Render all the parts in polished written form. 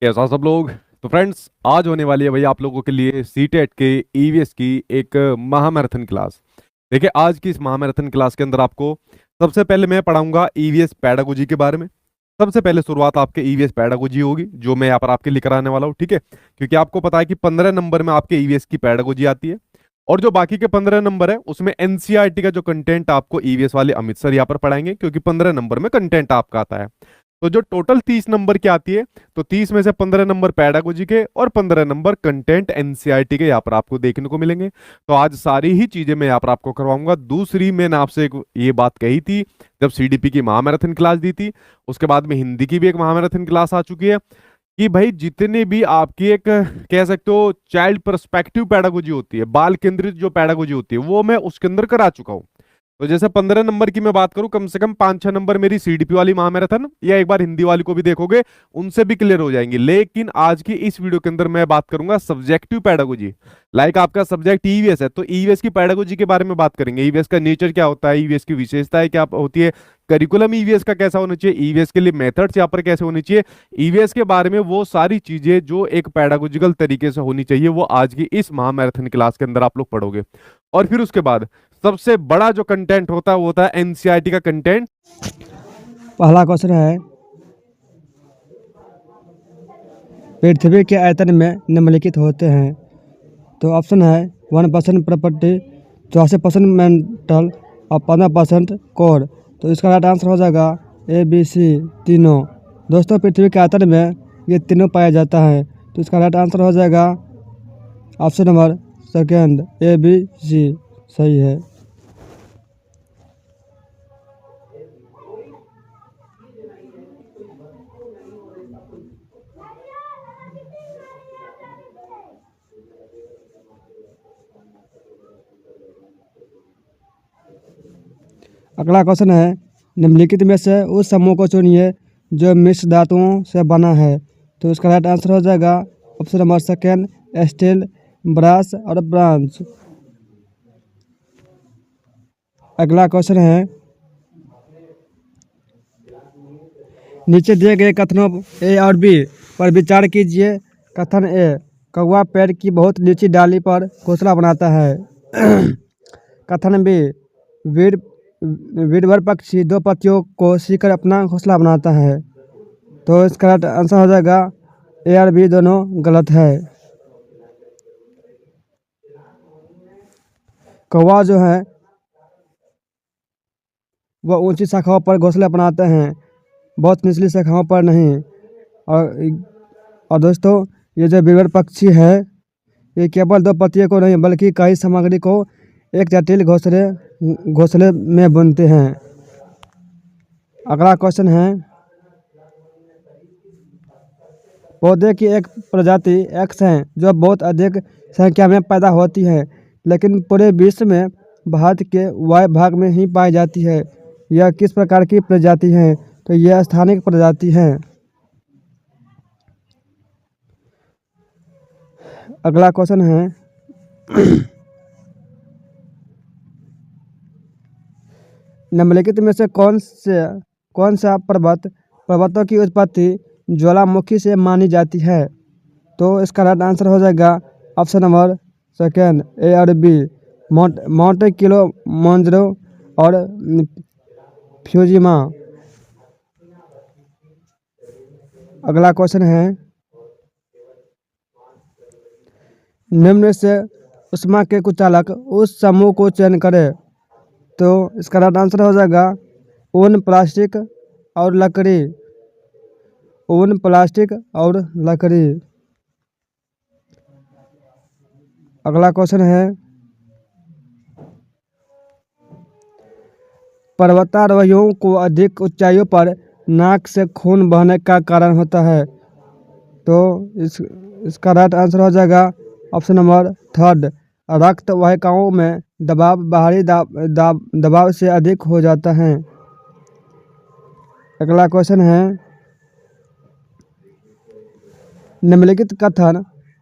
कैसा सब लोग। तो फ्रेंड्स, आज होने वाली है भाई आप लोगों के लिए सीटेट के ईवीएस की एक महामैराथन क्लास। देखिए, आज की इस महामैराथन क्लास के अंदर आपको सबसे पहले मैं पढ़ाऊंगा ईवीएस पैडागोजी के बारे में। सबसे पहले शुरुआत आपके ईवीएस पैडागोजी होगी, जो मैं यहाँ पर आपके लिए कराने वाला हूँ, ठीक है। क्योंकि आपको पता है कि 15 नंबर में आपके ईवीएस की पैडागोजी आती है, और जो बाकी के 15 नंबर है उसमें एनसीईआरटी का जो कंटेंट आपको ईवीएस वाले अमित सर यहाँ पर पढ़ाएंगे, क्योंकि 15 नंबर में कंटेंट आपका आता है। तो जो टोटल 30 नंबर की आती है, तो 30 में से 15 नंबर पैडागोजी के और 15 नंबर कंटेंट एनसीईआरटी के यहाँ पर आपको देखने को मिलेंगे। तो आज सारी ही चीजें मैं यहाँ पर आपको करवाऊंगा। दूसरी, मैंने आपसे एक ये बात कही थी जब सीडीपी की महामैराथन क्लास दी थी, उसके बाद में हिंदी की भी एक महामैराथन क्लास आ चुकी है, कि भाई जितने भी आपकी एक कह सकते हो चाइल्ड पर्सपेक्टिव पैडागोजी होती है, बाल केंद्रित जो पैडागोजी होती है, वो मैं उसके अंदर करा चुका हूँ। तो जैसे 15 नंबर की मैं बात करूं, कम से कम 5-6 नंबर मेरी सीडीपी वाली महामैराथन या एक बार हिंदी वाली को भी देखोगे, उनसे भी क्लियर हो जाएंगे। लेकिन आज की इस वीडियो के अंदर मैं बात करूंगा सब्जेक्टिव पैडागोजी। लाइक आपका सब्जेक्ट ईवीएस है, तो ईवीएस की पैडागोजी के बारे में बात करेंगे। ईवीएस का नेचर क्या होता है, ईवीएस की विशेषताएं क्या होती है, करिकुलम ईवीएस का कैसा होना चाहिए, ईवीएस के लिए मेथड्स यहाँ पर कैसे होनी चाहिए, ईवीएस के बारे में वो सारी चीजें जो एक पैडागोजिकल तरीके से होनी चाहिए, वो आज की इस महामैराथन क्लास के अंदर आप लोग पढ़ोगे। और फिर उसके बाद सबसे बड़ा जो कंटेंट होता है वो होता है एनसीईआरटी का कंटेंट। पहला क्वेश्चन है, पृथ्वी के आयतन में निम्नलिखित होते हैं। तो ऑप्शन है 1% प्रॉपर्टी, 84% मेंटल और 15% कोर। तो इसका राइट आंसर हो जाएगा ए बी सी तीनों। दोस्तों, पृथ्वी के आयतन में ये तीनों पाया जाता है, तो इसका राइट आंसर हो जाएगा option number second A B C सही है। अगला क्वेश्चन है, निम्नलिखित में से उस समूह को चुनिए जो मिश्र धातुओं से बना है। तो इसका राइट आंसर हो जाएगा option number second steel, brass और ब्रॉन्ज। अगला क्वेश्चन है, नीचे दिए गए कथनों ए और बी पर विचार कीजिए। कथन ए, कौवा पेड़ की बहुत नीची डाली पर घोंसला बनाता है। कथन बी, वीर वीरवर पक्षी दो पत्तियों को सीकर अपना घोंसला बनाता है। तो इसका राइट आंसर हो जाएगा ए और बी दोनों गलत है। कौवा जो है वह ऊंची शाखाओं पर घोंसले बनाते हैं, बहुत निचली शाखाओं पर नहीं। और दोस्तों, ये जो वीरवर पक्षी है, ये केवल दो पत्तियों को नहीं बल्कि कई सामग्री को एक जटिल घोंसले में बुनते हैं। अगला क्वेश्चन है, पौधे की एक प्रजाति एक्स है जो बहुत अधिक संख्या में पैदा होती है, लेकिन पूरे विश्व में भारत के वायु भाग में ही पाई जाती है। यह किस प्रकार की प्रजाति है? तो यह स्थानिक प्रजाति है। अगला क्वेश्चन है, निम्नलिखित में से कौन सा पर्वतों की उत्पत्ति ज्वालामुखी से मानी जाती है? तो इसका राइट आंसर हो जाएगा ऑप्शन नंबर सेकेंड ए और बी, माउंट किलिमंजारो और फ्यूजिमा। अगला क्वेश्चन है, निम्न से ऊष्मा के कुचालक उस समूह को चयन करें। तो इसका राइट आंसर हो जाएगा ऊन, प्लास्टिक और लकड़ी। ऊन, प्लास्टिक और लकड़ी। अगला क्वेश्चन है, पर्वतारोहियों को अधिक ऊंचाइयों पर नाक से खून बहने का कारण होता है। तो इसका राइट आंसर हो जाएगा ऑप्शन नंबर थर्ड, रक्त वाहिकाओं में दबाव बाहरी दबाव से अधिक हो जाता है। अगला क्वेश्चन है,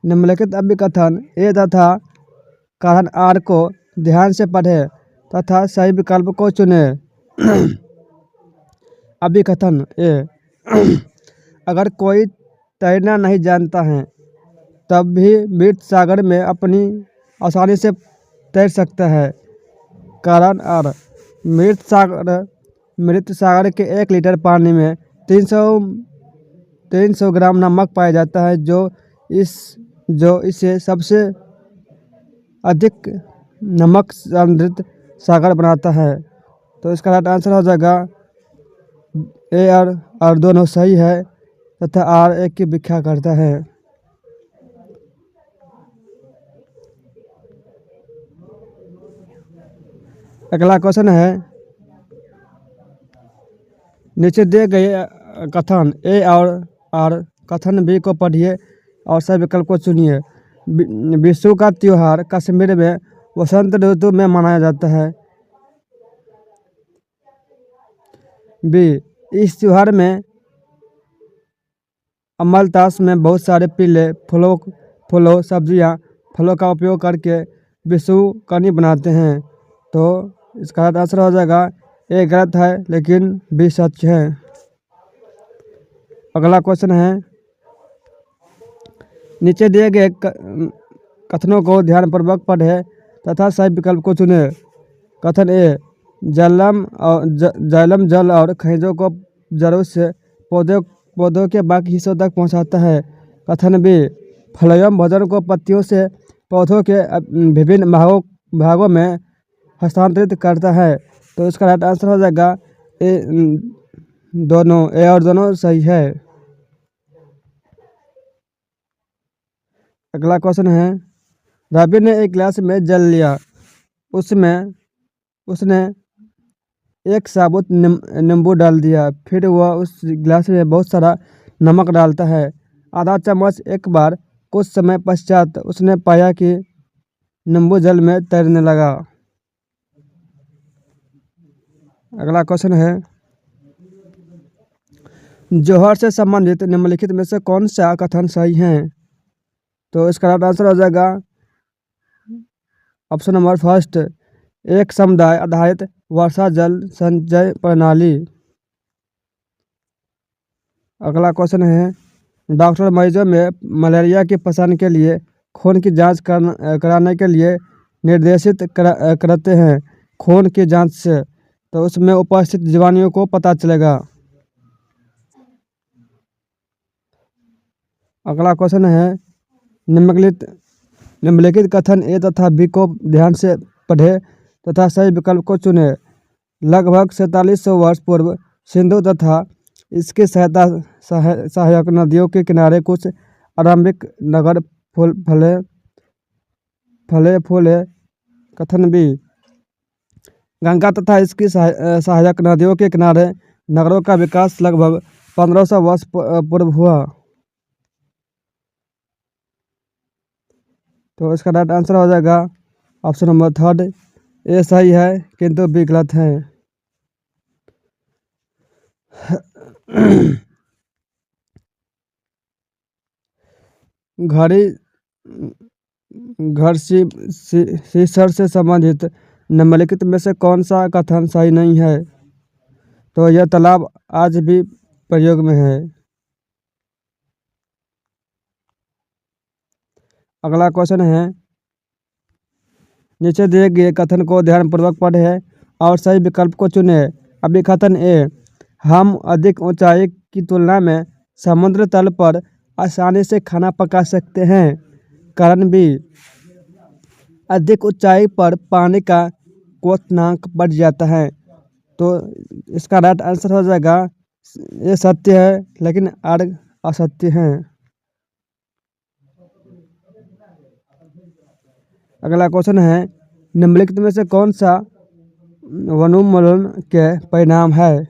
निम्नलिखित अभिकथन ए तथा कारण आर को ध्यान से पढ़े तथा सही विकल्प को चुने। अभिकथन ए, अगर कोई तैरना नहीं जानता है तब भी मृत सागर में अपनी आसानी से तैर सकता है। कारण और मृत सागर के 1 लीटर पानी में 300 ग्राम नमक पाया जाता है जो इसे सबसे अधिक नमक सांद्रित सागर बनाता है। तो इसका राइट आंसर हो जाएगा ए और दोनों सही है तथा आर एक की व्याख्या करता है। अगला क्वेश्चन है, नीचे दिए गए कथन ए और आर कथन बी को पढ़िए और सही विकल्प को चुनिए। विशु का त्योहार कश्मीर में वसंत ऋतु में मनाया जाता है। बी, इस त्योहार में अमलतास में बहुत सारे पीले फूलों सब्जियां फलों का उपयोग करके विशु कनी बनाते हैं। तो इसका आंसर हो जाएगा ए गलत है लेकिन बी सच है। अगला क्वेश्चन है, नीचे दिए गए कथनों को ध्यानपूर्वक पढ़े तथा सही विकल्प को चुने। कथन ए, जाइलम जल और खनिजों को जड़ों से पौधों के बाकी हिस्सों तक पहुंचाता है। कथन बी, फ्लोएम भोजन को पत्तियों से पौधों के विभिन्न भागों में हस्तांतरित करता है। तो इसका राइट आंसर हो जाएगा ए और दोनों सही है। अगला क्वेश्चन है, रवि ने एक गिलास में जल लिया, उसमें उसने एक साबुत नींबू डाल दिया, फिर वह उस गिलास में बहुत सारा नमक डालता है। आधा चम्मच एक बार, कुछ समय पश्चात उसने पाया कि नींबू जल में तैरने लगा। अगला क्वेश्चन है, जौहर से संबंधित निम्नलिखित में से कौन सा कथन सही है। तो इसका राइट आंसर हो जाएगा ऑप्शन नंबर फर्स्ट, एक समुदाय आधारित वर्षा जल संचय प्रणाली। अगला क्वेश्चन है, डॉक्टर मरीजों में मलेरिया की पहचान के लिए खून की जांच कराने के लिए निर्देशित करते हैं। खून की जांच से तो उसमें उपस्थित जीवाणुओं को पता चलेगा। अगला क्वेश्चन है, निम्नलिखित कथन ए तथा बी को ध्यान से पढ़े तथा सही विकल्प को चुने। लगभग 4700 वर्ष पूर्व सिंधु तथा इसके सहायक नदियों के किनारे कुछ आरंभिक नगर फूले। कथन बी, गंगा तथा इसकी सहायक नदियों के किनारे नगरों का विकास लगभग 1500 वर्ष पूर्व हुआ। तो इसका राइट आंसर हो जाएगा ऑप्शन नंबर थर्ड, ए सही है किंतु बी गलत है। घर शीसर से संबंधित निम्नलिखित में से कौन सा कथन सही नहीं है। तो यह तालाब आज भी प्रयोग में है। अगला क्वेश्चन है, नीचे दिए गए कथन को ध्यानपूर्वक पढ़े और सही विकल्प को चुने। अभी कथन ए, हम अधिक ऊंचाई की तुलना में समुद्र तल पर आसानी से खाना पका सकते हैं। कारण बी, अधिक ऊंचाई पर पानी का क्वथनांक बढ़ जाता है। तो इसका राइट आंसर हो जाएगा ये सत्य है लेकिन आर असत्य है। अगला क्वेश्चन है, निम्नलिखित में से कौन सा वनोन्मूलन के परिणाम है।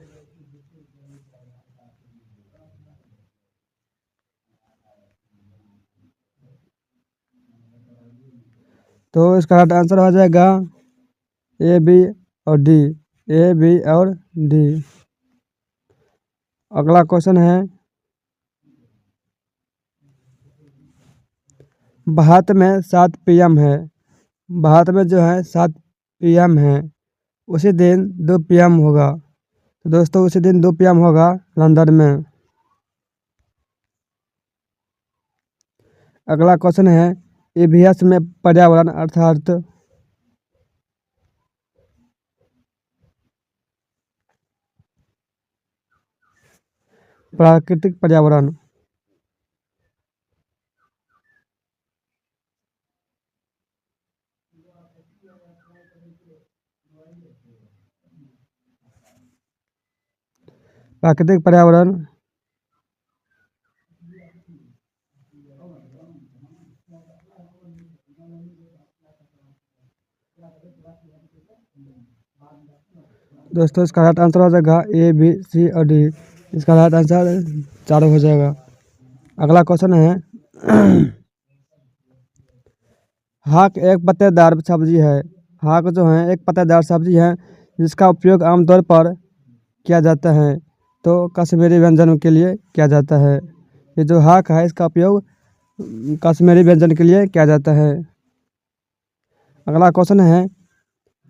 तो इसका राइट आंसर हो जाएगा ए बी और डी। ए बी और डी। अगला क्वेश्चन है, भारत में 7 PM है। भारत में जो है 7 PM है, उसी दिन 2 PM होगा। तो दोस्तों उसी दिन 2 PM होगा लंदन में। अगला क्वेश्चन है ईवीएस में पर्यावरण अर्थात प्राकृतिक पर्यावरण। प्राकृतिक पर्यावरण दोस्तों इसका राइट आंसर हो जाएगा ए बी सी और डी। इसका राइट आंसर चारों हो जाएगा। अगला क्वेश्चन है हाक एक पत्तेदार सब्जी है। हाक जो है एक पत्तेदार सब्जी है जिसका उपयोग आमतौर पर किया जाता है तो कश्मीरी व्यंजन के लिए किया जाता है। ये जो हाक है इसका उपयोग कश्मीरी व्यंजन के लिए किया जाता है। अगला क्वेश्चन है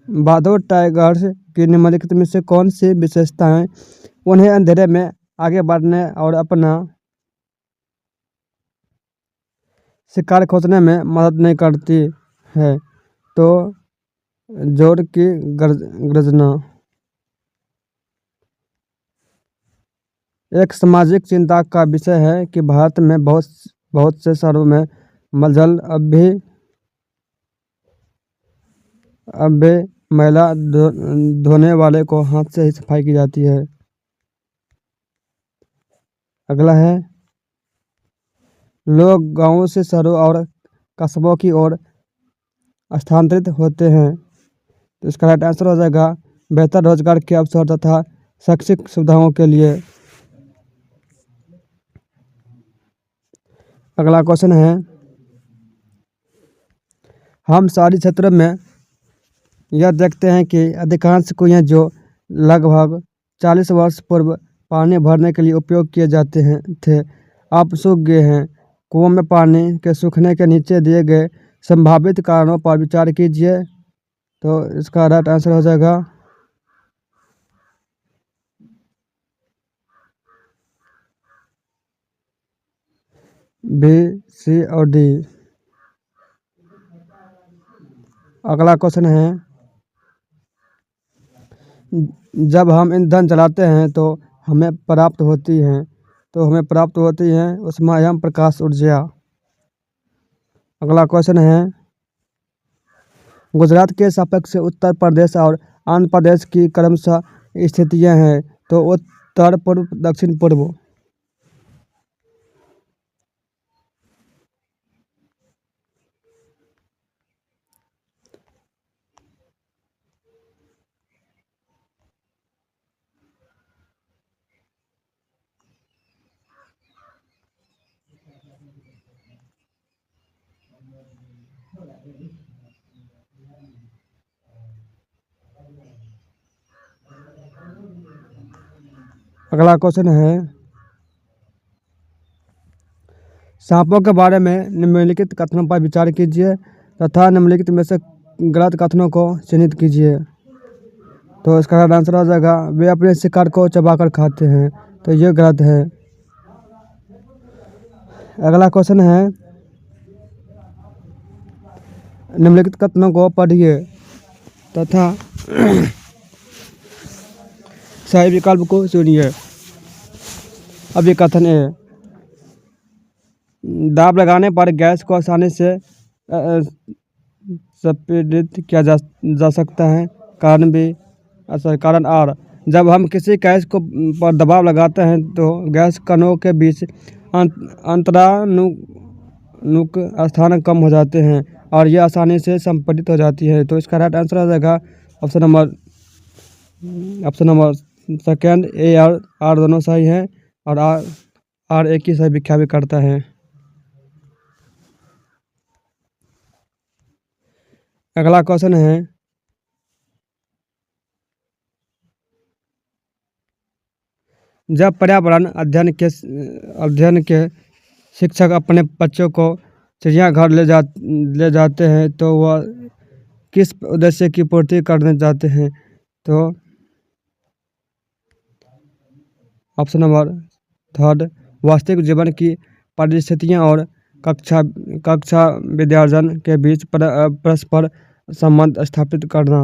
बादोर टाइगर्स की निम्नलिखित में से कौन सी विशेषताएं उन्हें अंधेरे में आगे बढ़ने और अपना शिकार खोजने में मदद नहीं करती है? तो जोर की गर्जना। एक सामाजिक चिंता का विषय है कि भारत में बहुत से शहरों में मलजल अब भी मैला धोने वाले को हाथ से ही सफाई की जाती है। अगला है लोग गांवों से शहरों और कस्बों की ओर स्थानांतरित होते हैं तो इसका राइट आंसर हो जाएगा बेहतर रोजगार के अवसर तथा शैक्षिक सुविधाओं के लिए। अगला क्वेश्चन है हम शहरी क्षेत्रों में यह देखते हैं कि अधिकांश कुएं जो लगभग 40 वर्ष पूर्व पानी भरने के लिए उपयोग किए जाते थे अब सूख गए हैं। कुओं में पानी के सूखने के नीचे दिए गए संभावित कारणों पर विचार कीजिए तो इसका राइट आंसर हो जाएगा बी सी और डी। अगला क्वेश्चन है जब हम ईंधन जलाते हैं तो हमें प्राप्त होती है ऊष्मायन प्रकाश ऊर्जा। अगला क्वेश्चन है गुजरात के सापेक्ष उत्तर प्रदेश और आंध्र प्रदेश की क्रमशः स्थितियां हैं तो उत्तर पूर्व दक्षिण पूर्व। अगला क्वेश्चन है सांपों के बारे में निम्नलिखित कथनों पर विचार कीजिए तथा निम्नलिखित में से गलत कथनों को चिन्हित कीजिए तो इसका आंसर हो जाएगा वे अपने शिकार को चबाकर खाते हैं तो ये गलत है। अगला क्वेश्चन है निम्नलिखित कथनों को पढ़िए तथा सही विकल्प को चुनिए। अब ये कथन है दाब लगाने पर गैस को आसानी से संपीड़ित किया जा सकता है। कारण आर जब हम किसी गैस को पर दबाव लगाते हैं तो गैस कणों के बीच अंतरानुक स्थान कम हो जाते हैं और ये आसानी से संपीड़ित हो जाती है तो इसका राइट आंसर हो जाएगा ऑप्शन नंबर सेकेंड। ए और आर दोनों सही हैं और आर एक ही सही व्याख्या भी करता है। अगला क्वेश्चन है जब पर्यावरण अध्ययन के शिक्षक अपने बच्चों को चिड़ियाघर ले जाते हैं तो वह किस उद्देश्य की पूर्ति करने जाते हैं तो ऑप्शन नंबर थर्ड वास्तविक जीवन की परिस्थितियां और कक्षा कक्षा विद्यार्जन के बीच परस्पर संबंध स्थापित करना।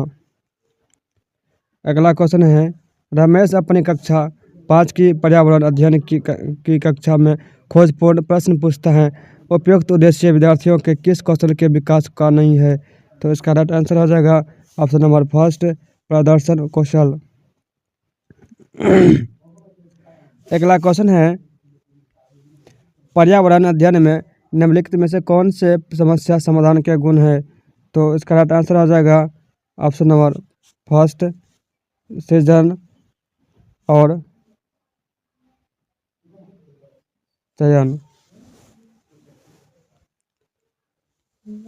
अगला क्वेश्चन है, रमेश अपनी कक्षा 5 की पर्यावरण अध्ययन की कक्षा में खोजपूर्ण प्रश्न पूछता है। उपयुक्त उद्देश्य विद्यार्थियों के किस कौशल के विकास का नहीं है? तो इसका राइट आंसर हो जाएगा ऑप्शन नंबर फर्स्ट, प्रदर्शन कौशल। अगला क्वेश्चन है, पर्यावरण अध्ययन में निम्नलिखित में से कौन से समस्या समाधान के गुण है? तो इसका राइट आंसर हो जाएगा ऑप्शन नंबर फर्स्ट, सृजन और चयन।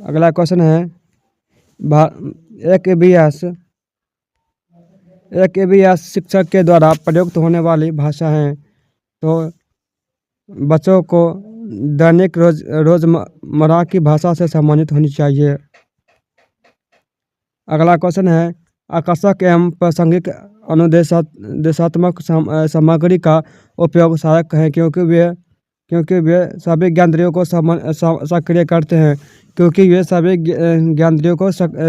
अगला क्वेश्चन है, एक EVS शिक्षक के द्वारा प्रयुक्त होने वाली भाषा है। तो बच्चों को दैनिक रोजमर्रा की भाषा से संबंधित होनी चाहिए। अगला क्वेश्चन है, आकर्षक एवं प्रासंगिक अनुदेशात्मक सामग्री का उपयोग सहायक है क्योंकि वे सभी ज्ञानेंद्रियों को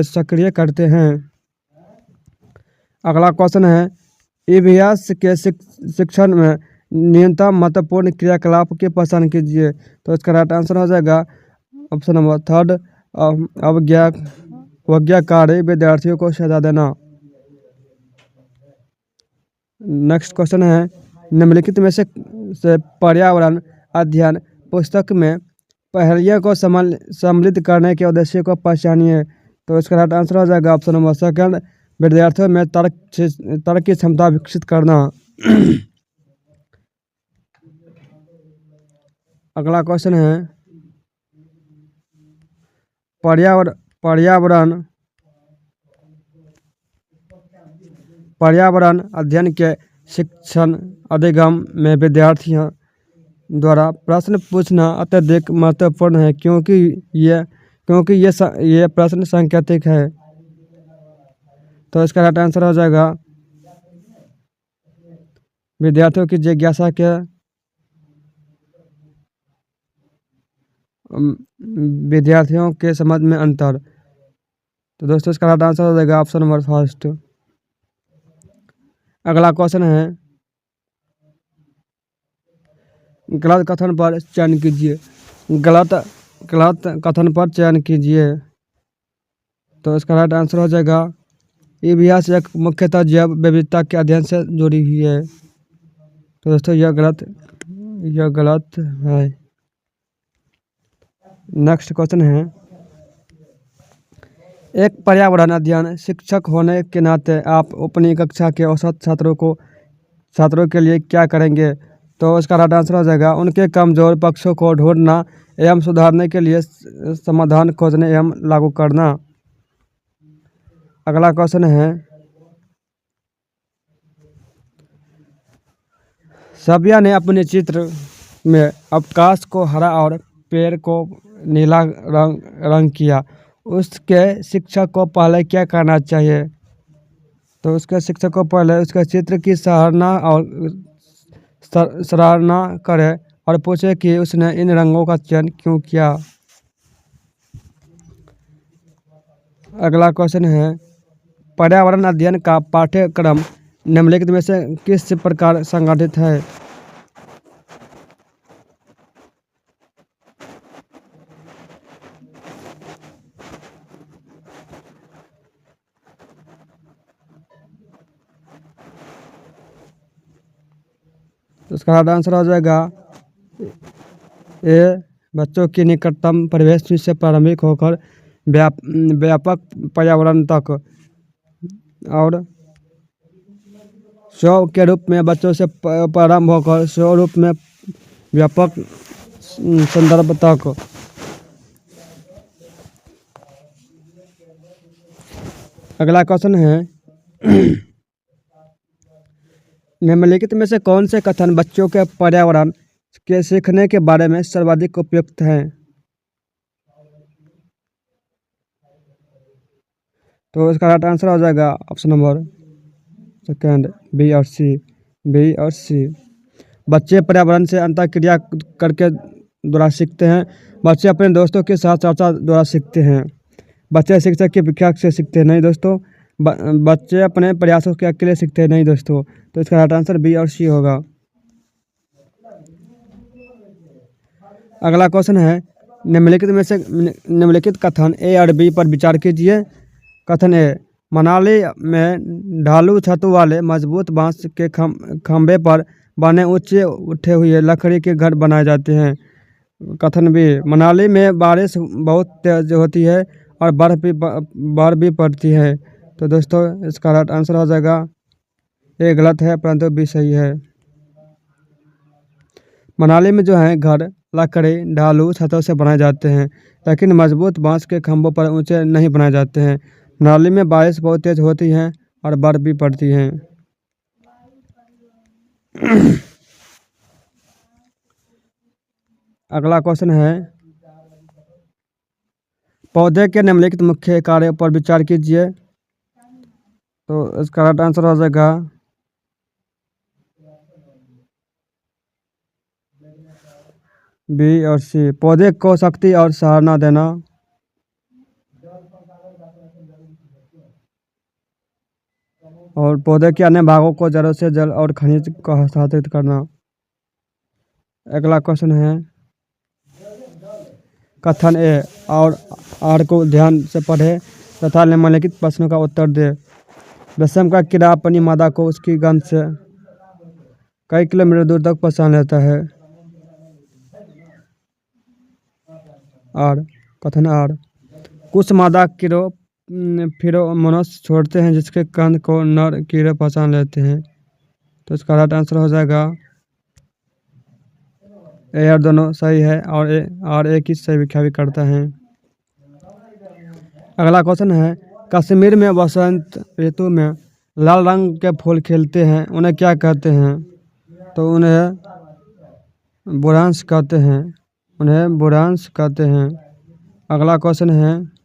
सक्रिय करते हैं अगला क्वेश्चन है, EVS के शिक्षण में न्यूनतम महत्वपूर्ण क्रियाकलाप की पहचान कीजिए। तो इसका राइट आंसर हो जाएगा ऑप्शन नंबर थर्ड, अवज्ञाकारी विद्यार्थियों को सजा देना। नेक्स्ट क्वेश्चन है, निम्नलिखित में से पर्यावरण अध्ययन पुस्तक में पहेलियों को सम्मिलित करने के उद्देश्य को पहचानिए। तो इसका राइट आंसर हो जाएगा ऑप्शन नंबर सेकंड, विद्यार्थियों में तर्क की क्षमता विकसित करना। अगला क्वेश्चन है, पर्यावरण अध्ययन के शिक्षण अधिगम में विद्यार्थियों द्वारा प्रश्न पूछना अत्यधिक महत्वपूर्ण है क्योंकि ये प्रश्न सांकेतिक है। तो इसका राइट आंसर हो जाएगा विद्यार्थियों की जिज्ञासा के विद्यार्थियों के समझ में अंतर। तो दोस्तों इसका राइट आंसर हो जाएगा ऑप्शन नंबर फर्स्ट। अगला क्वेश्चन है, गलत कथन पर चयन कीजिए। गलत कथन पर चयन कीजिए। तो इसका राइट आंसर हो जाएगा, EVS एक मुख्यतः जैव विविधता के अध्ययन से जुड़ी हुई है। तो दोस्तों यह गलत है। नेक्स्ट क्वेश्चन है, एक पर्यावरण अध्ययन शिक्षक होने के नाते आप अपनी कक्षा के औसत छात्रों के लिए क्या करेंगे? तो इसका राइट आंसर हो जाएगा, उनके कमजोर पक्षों को ढूंढना एवं सुधारने के लिए समाधान खोजने एवं लागू करना। अगला क्वेश्चन है, सबिया ने अपने चित्र में अवकाश को हरा और पेड़ को नीला रंग किया। उसके शिक्षक को पहले क्या करना चाहिए? तो उसके शिक्षक को पहले उसके चित्र की सराहना करे और पूछे कि उसने इन रंगों का चयन क्यों किया। अगला क्वेश्चन है, पर्यावरण अध्ययन का पाठ्यक्रम निम्नलिखित में से किस प्रकार संगठित है? तो इसका राइट आंसर हो जाएगा ए, बच्चों की निकटतम परिवेश से प्रारंभिक होकर व्यापक पर्यावरण तक और स्व के रूप में बच्चों से प्रारंभ होकर स्व रूप में व्यापक संदर्भ तक। अगला क्वेश्चन है, निम्नलिखित में से कौन से कथन बच्चों के पर्यावरण के सीखने के बारे में सर्वाधिक उपयुक्त हैं? तो इसका राइट आंसर हो जाएगा ऑप्शन नंबर सेकंड, बी और सी। बच्चे पर्यावरण से अंतःक्रिया करके द्वारा सीखते हैं। बच्चे अपने दोस्तों के साथ चर्चा द्वारा सीखते हैं। बच्चे शिक्षक की व्याख्या से सीखते हैं नहीं दोस्तों। बच्चे अपने प्रयासों के अकेले सीखते हैं नहीं दोस्तों। तो इसका राइट आंसर बी और सी होगा। अगला क्वेश्चन है, निम्नलिखित कथन ए और बी पर विचार कीजिए। कथन ए, मनाली में ढालू छतों वाले मजबूत बांस के खंभे पर बने ऊंचे उठे हुए लकड़ी के घर बनाए जाते हैं। कथन बी, मनाली में बारिश बहुत तेज होती है और बर्फ भी पड़ती है। तो दोस्तों इसका राइट आंसर हो जाएगा, ये गलत है परंतु बी सही है। मनाली में जो है घर लकड़ी ढालू छतों से बनाए जाते हैं, लेकिन मजबूत बांस के खंभों पर ऊंचे नहीं बनाए जाते हैं। मनाली में बारिश बहुत तेज होती है और बर्फ भी पड़ती है। अगला क्वेश्चन है, पौधे के निम्नलिखित मुख्य कार्य पर विचार कीजिए। तो इसका राइट आंसर हो जाएगा बी और सी। पौधे को शक्ति और सहारा देना, और पौधे के अन्य भागों को जड़ों से जल और खनिज को हस्तांतरित करना। अगला क्वेश्चन है, कथन ए और आर को ध्यान से पढ़े तथा निम्नलिखित प्रश्नों का उत्तर दे। रेशम का कीड़ा अपनी मादा को उसकी गंध से कई किलोमीटर दूर तक पहचान लेता है। आर, कथन आर, कुछ मादा कीड़ों फेरोमोन्स छोड़ते हैं जिसके गंध को नर कीड़े पहचान लेते हैं। तो इसका राइट आंसर हो जाएगा ए और दोनों सही है, और ए की सही व्याख्या भी करता है। अगला क्वेश्चन है, कश्मीर में वसंत ऋतु में लाल रंग के फूल खिलते हैं, उन्हें क्या कहते हैं? तो उन्हें बुरांश कहते हैं। उन्हें बुरांश कहते हैं। अगला क्वेश्चन है,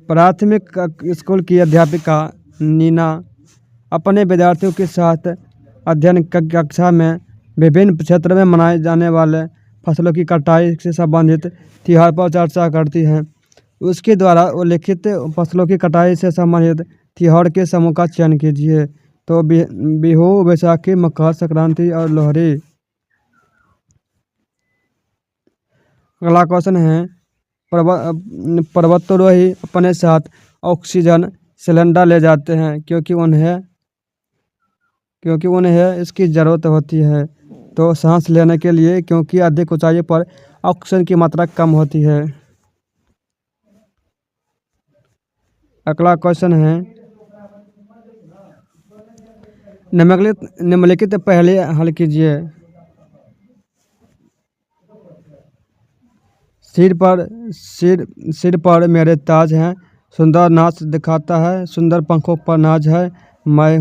प्राथमिक स्कूल की अध्यापिका नीना अपने विद्यार्थियों के साथ अध्ययन कक्षा में विभिन्न क्षेत्रों में मनाए जाने वाले फसलों की कटाई से संबंधित त्योहार पर चर्चा करती हैं। उसके द्वारा उल्लिखित फसलों की कटाई से संबंधित त्योहार के समूह का चयन कीजिए। तो बिहू, बैसाखी, मकर संक्रांति और लोहड़ी। अगला क्वेश्चन है, पर्वतारोही अपने साथ ऑक्सीजन सिलेंडर ले जाते हैं क्योंकि उन्हें इसकी ज़रूरत होती है। तो सांस लेने के लिए, क्योंकि अधिक ऊंचाई पर ऑक्सीजन की मात्रा कम होती है। अगला क्वेश्चन है, निम्नलिखित पहले हल कीजिए। सिर पर मेरे ताज हैं, सुंदर नाच दिखाता है, सुंदर पंखों पर नाज है, मैं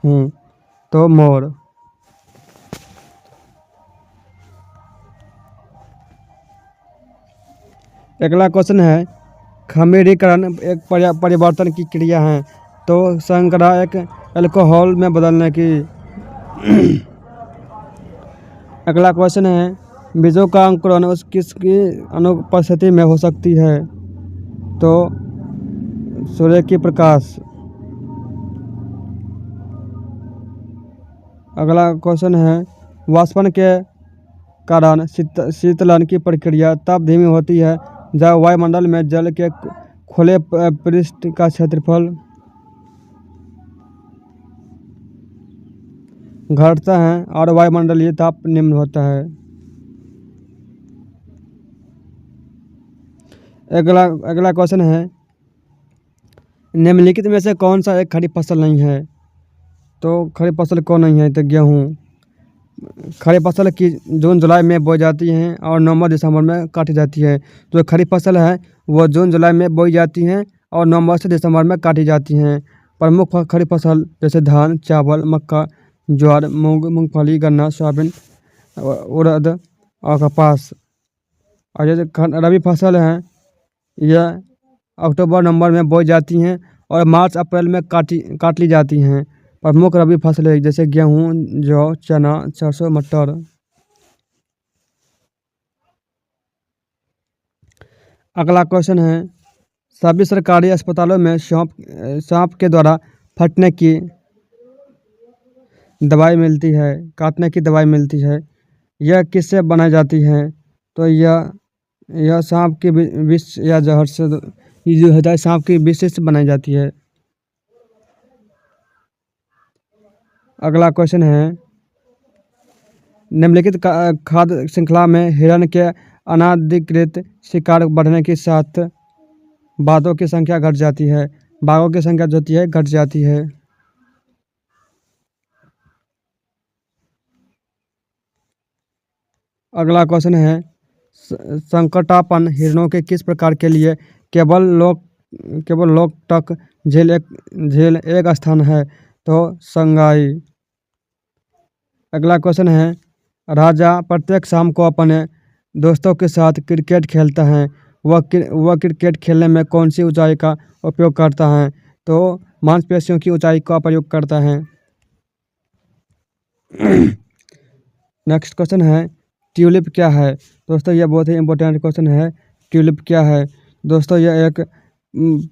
हूँ। तो मोर। अगला क्वेश्चन है, खमीरीकरण एक परिवर्तन की क्रिया है। तो शर्करा एक अल्कोहल में बदलने की। अगला क्वेश्चन है, बीजों का अंकुरण किसकी अनुपस्थिति में हो सकती है? तो सूर्य की प्रकाश। अगला क्वेश्चन है, वाष्पन के कारण शीतलन की प्रक्रिया तब धीमी होती है जब वायुमंडल में जल के खुले पृष्ठ का क्षेत्रफल घटता है और वायुमंडलीय ताप निम्न होता है। अगला क्वेश्चन है, निम्नलिखित में से कौन सा एक खरीफ फसल नहीं है? तो खरीफ फसल कौन नहीं है? तो गेहूँ। खरीफ फसल की जून जुलाई में बोई जाती हैं और नवंबर दिसंबर में काटी जाती है। जो खरीफ फसल है वो जून जुलाई में बोई जाती हैं और नवंबर से दिसंबर में काटी जाती हैं। प्रमुख खरीफ फसल जैसे धान, चावल, मक्का, ज्वार, मूंगफली, गन्ना, सोयाबीन, उड़द और कपास। और जैसे रबी फसल हैं, यह अक्टूबर नवंबर में बोई जाती हैं और मार्च अप्रैल में काट ली जाती हैं। प्रमुख रबी फसलें जैसे गेहूँ, जौ, चना, सरसों, मटर। अगला क्वेश्चन है, सभी सरकारी अस्पतालों में सांप के द्वारा फटने की दवाई मिलती है, काटने की दवाई मिलती है। यह किससे बनाई जाती है? तो यह सांप के विष या जहर से, ये जो होता है सांप की विष से बनाई जाती है। अगला क्वेश्चन है, निम्नलिखित खाद्य श्रृंखला में हिरण के अनाधिकृत शिकार बढ़ने के साथ बाघों की संख्या घट जाती है। बाघों की संख्या जो होती है घट जाती है। अगला क्वेश्चन है, संकटापन्न हिरणों के किस प्रकार के लिए केवल लोग तक झील एक स्थान है? तो संगाई। अगला क्वेश्चन है, राजा प्रत्येक शाम को अपने दोस्तों के साथ क्रिकेट खेलता है। वह क्रिकेट खेलने में कौन सी ऊंचाई का उपयोग करता है? तो मांसपेशियों की ऊंचाई का प्रयोग करता है। नेक्स्ट क्वेश्चन है, ट्यूलिप क्या है? दोस्तों यह बहुत ही इंपॉर्टेंट क्वेश्चन है। ट्यूलिप क्या है? दोस्तों यह एक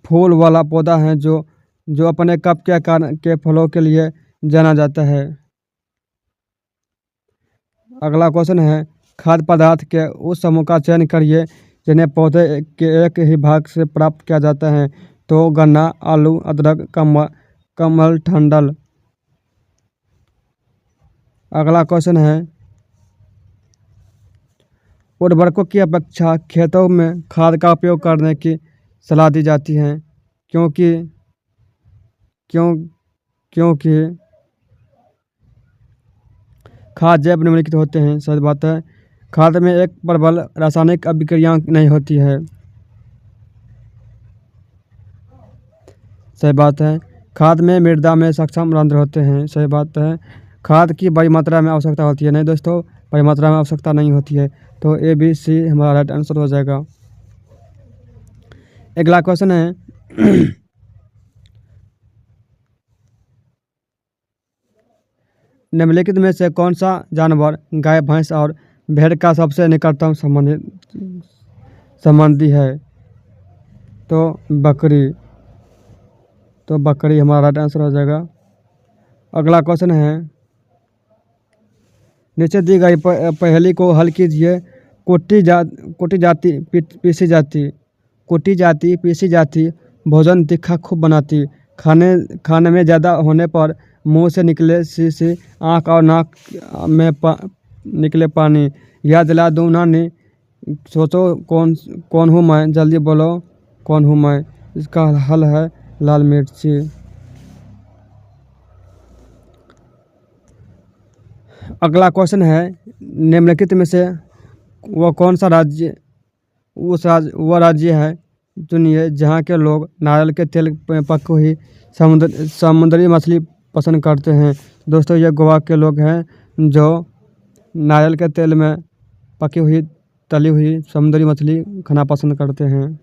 फूल वाला पौधा है जो अपने कप के आकार के फलों के लिए जाना जाता है। अगला क्वेश्चन है, खाद्य पदार्थ के उस समूह का चयन करिए जिन्हें पौधे के एक ही भाग से प्राप्त किया जाता है। तो गन्ना, आलू, अदरक, कमल, ठंडल। अगला क्वेश्चन है, उर्वरकों की अपेक्षा खेतों में खाद का उपयोग करने की सलाह दी जाती है क्योंकि खाद जैव निम्नलिखित होते हैं। सही बात है। खाद में एक प्रबल रासायनिक अभिक्रिया नहीं होती है। सही बात है। खाद में मृदा में सक्षम रंध्र होते हैं। सही बात है। खाद की बड़ी मात्रा में आवश्यकता होती है। नहीं दोस्तों, बड़ी मात्रा में आवश्यकता नहीं होती है। तो ए बी सी हमारा राइट आंसर हो जाएगा। अगला क्वेश्चन है, निम्नलिखित में से कौन सा जानवर गाय, भैंस और भेड़ का सबसे निकटतम संबंधी है? तो बकरी। तो बकरी हमारा राइट आंसर हो जाएगा। अगला क्वेश्चन है, नीचे दी गई पहेली को हल कीजिए। कुटी जाति पीसी जाति भोजन तीखा खूब बनाती, खाने में ज़्यादा होने पर मुंह से निकले सी आँख और नाक में निकले पानी। याद दिला दूँ नानी, सोचो कौन हूँ मैं, जल्दी बोलो कौन हूँ मैं। इसका हल है लाल मिर्ची। अगला क्वेश्चन है, निम्नलिखित में से वह कौन सा राज्य है चुनिए जहाँ के लोग नारियल के तेल में पकी हुई समुद्री मछली पसंद करते हैं। दोस्तों ये गोवा के लोग हैं जो नारियल के तेल में पकी हुई तली हुई समुद्री मछली खाना पसंद करते हैं।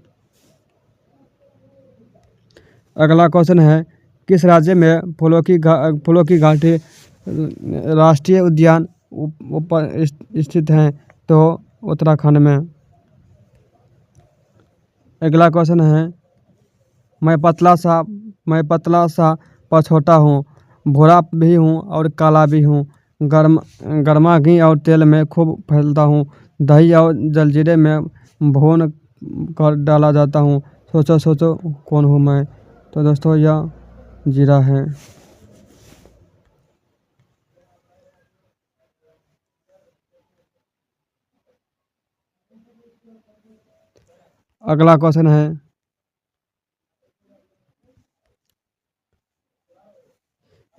अगला क्वेश्चन है, किस राज्य में फूलों की घाटी राष्ट्रीय उद्यान ऊपर स्थित हैं? तो उत्तराखंड में। अगला क्वेश्चन है, मैं पतला सा पर छोटा हूँ, भूरा भी हूँ और काला भी हूँ, गर्मा घी और तेल में खूब फैलता हूँ, दही और जलजीरे में भून कर डाला जाता हूँ। सोचो कौन हूँ मैं। तो दोस्तों यह जीरा है। अगला क्वेश्चन है,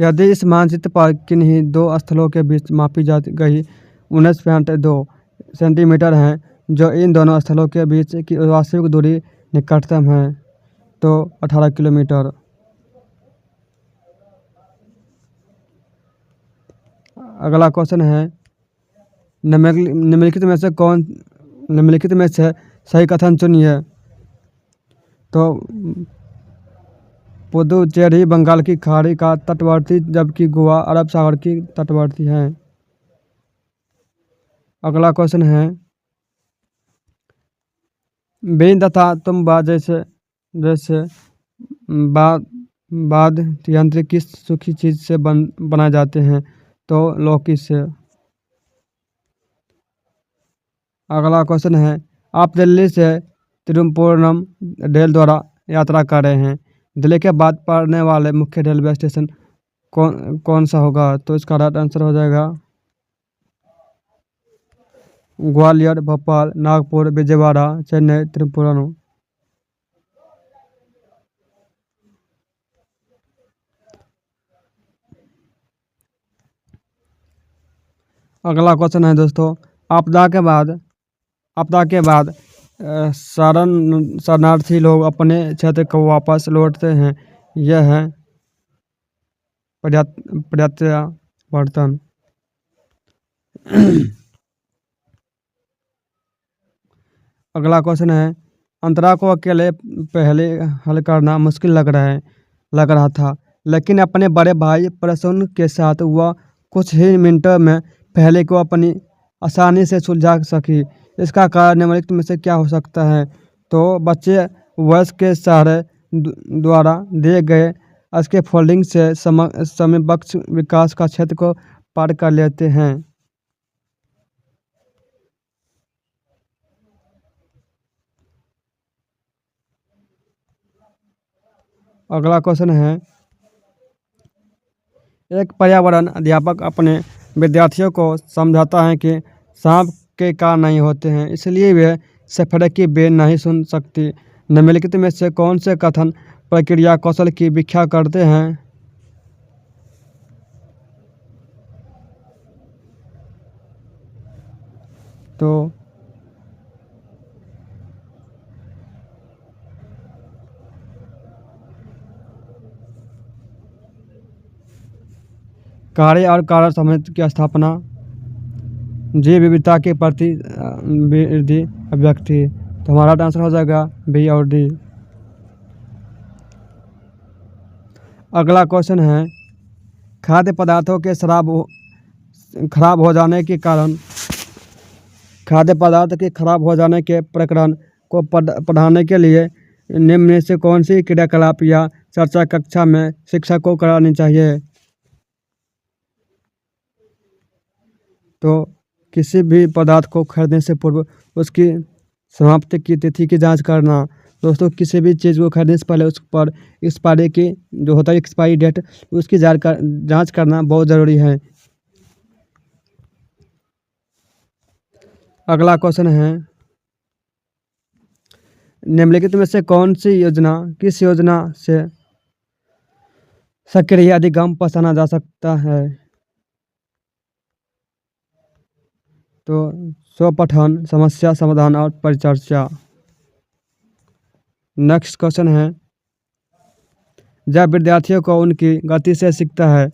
यदि इस मानचित्र पर किन्हीं दो स्थलों के बीच मापी जा गई 19.2 सेंटीमीटर है, जो इन दोनों स्थलों के बीच की वास्तविक दूरी निकटतम है? तो 18 किलोमीटर। अगला क्वेश्चन है, निम्नलिखित में से सही कथन चुनिए। तो पुदुचेरी बंगाल की खाड़ी का तटवर्ती जबकि गोवा अरब सागर की तटवर्ती है। अगला क्वेश्चन है, बीन तथा तुम्बा जैसे जैसे बाद बाद यंत्र किस सूखी चीज से बनाए जाते हैं? तो लौकी से। अगला क्वेश्चन है, आप दिल्ली से तिरुवनंतपुरम रेल द्वारा यात्रा कर रहे हैं। दिल्ली के बाद पड़ने वाले मुख्य रेलवे स्टेशन कौन सा होगा? तो इसका राइट आंसर हो जाएगा ग्वालियर, भोपाल, नागपुर, विजयवाड़ा, चेन्नई, तिरुवनंतपुरम। अगला क्वेश्चन है दोस्तों, आपदा के बाद शरणार्थी लोग अपने क्षेत्र को वापस लौटते हैं। यह है प्रत्यावर्तन। अगला क्वेश्चन है, अंतरा को अकेले पहले हल करना मुश्किल लग रहा था, लेकिन अपने बड़े भाई प्रसून के साथ वह कुछ ही मिनटों में पहले को अपनी आसानी से सुलझा सकी। इसका कारण निम्नलिखित में से क्या हो सकता है? तो बच्चे वयस्क के सहारे द्वारा दिए गए इसके फोल्डिंग से समबक्ष विकास का क्षेत्र को पार कर लेते हैं। अगला क्वेश्चन है, एक पर्यावरण अध्यापक अपने विद्यार्थियों को समझाता है कि सांप के कान नहीं होते हैं, इसलिए वे सफेदे की बेल नहीं सुन सकती। निम्नलिखित में से कौन से कथन प्रक्रिया कौशल की व्याख्या करते हैं? तो कार्य और कारण समिति की स्थापना, जीव विविधता के प्रति वृद्धि, अभिव्यक्ति। तो हमारा आंसर हो जाएगा बी और डी। अगला क्वेश्चन है, खाद्य पदार्थों के खराब हो जाने के कारण खाद्य पदार्थ के खराब हो जाने के प्रकरण को पढ़ाने के लिए निम्न में से कौन सी क्रियाकलाप या चर्चा कक्षा में शिक्षक को करानी चाहिए? तो किसी भी पदार्थ को खरीदने से पूर्व उसकी समाप्ति की तिथि की जांच करना। दोस्तों, किसी भी चीज़ को खरीदने से पहले उस पर एक्सपायरी की जो होता है एक्सपायरी डेट, उसकी जांच करना बहुत ज़रूरी है। अगला क्वेश्चन है, निम्नलिखित में से कौन सी योजना किस योजना से सक्रिय अधिगम पहचाना जा सकता है? तो स्वपठन, समस्या समाधान और परिचर्चा। नेक्स्ट क्वेश्चन है, जब विद्यार्थियों को उनकी गति से सीखता है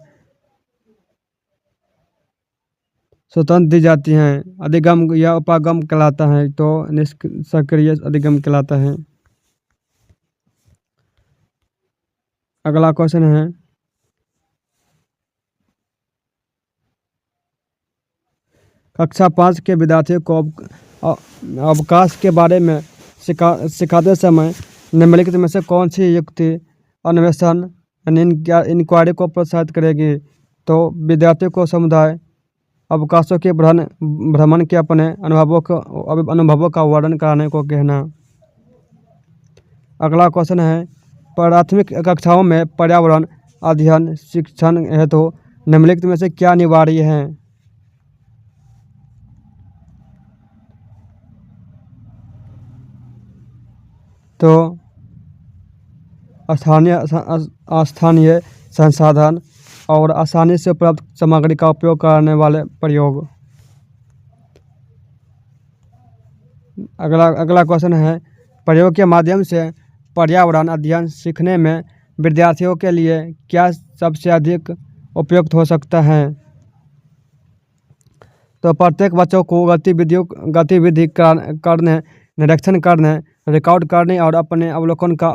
स्वतंत्र दी जाती हैं, अधिगम या उपागम कहलाता है। तो निष्क्रिय अधिगम कहलाता है। अगला क्वेश्चन है, कक्षा 5 के विद्यार्थियों को अवकाश के बारे में सिखाते समय निम्नलिखित में से कौन सी युक्ति अन्वेषण इंक्वायरी को प्रोत्साहित करेगी? तो विद्यार्थियों को समुदाय अवकाशों के भ्रमण के अपने अनुभवों का वर्णन कराने को कहना। अगला क्वेश्चन है, प्राथमिक कक्षाओं में पर्यावरण अध्ययन शिक्षण हेतु निम्नलिखित में से क्या अनिवार्य है? तो स्थानीय संसाधन और आसानी से उपलब्ध सामग्री का उपयोग करने वाले प्रयोग। अगला क्वेश्चन है, प्रयोग के माध्यम से पर्यावरण अध्ययन सीखने में विद्यार्थियों के लिए क्या सबसे अधिक उपयुक्त हो सकता है? तो प्रत्येक बच्चों को गतिविधि करने, निरीक्षण करने, रिकॉर्ड करने और अपने अवलोकन का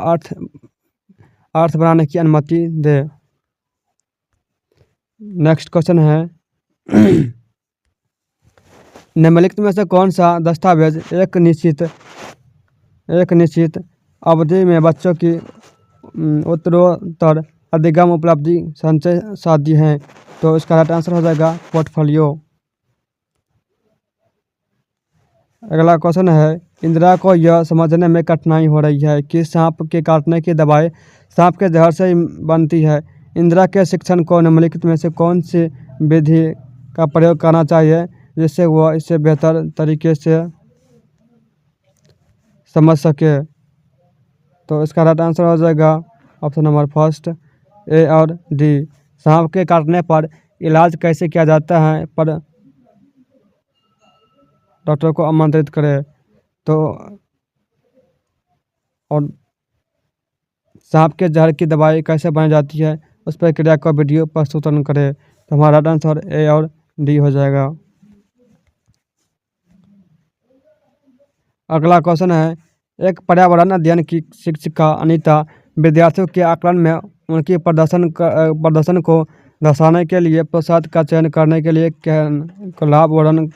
अर्थ बनाने की अनुमति दे। नेक्स्ट क्वेश्चन है निम्नलिखित में से कौन सा दस्तावेज एक निश्चित अवधि में बच्चों की उत्तरोत्तर अधिगम उपलब्धि संचय साधी है? तो इसका राइट आंसर हो जाएगा पोर्टफोलियो। अगला क्वेश्चन है इंदिरा को यह समझने में कठिनाई हो रही है कि सांप के काटने की दवाई सांप के जहर से ही बनती है। इंदिरा के शिक्षण को निम्नलिखित में से कौन सी विधि का प्रयोग करना चाहिए जिससे वह इसे बेहतर तरीके से समझ सके? तो इसका राइट आंसर हो जाएगा ऑप्शन नंबर फर्स्ट ए और डी। सांप के काटने पर इलाज कैसे किया जाता है पर डॉक्टर को आमंत्रित करें। तो और सांप के जहर की दवाई कैसे बनाई जाती है उस पर क्रिया का वीडियो प्रस्तुतन करें। तो हमारा राइट आंसर ए और डी हो जाएगा। अगला क्वेश्चन है एक पर्यावरण अध्ययन की शिक्षिका अनीता विद्यार्थियों के आकलन में उनकी प्रदर्शन को दर्शाने के लिए प्रसाद का चयन करने के लिए लाभ वर्णन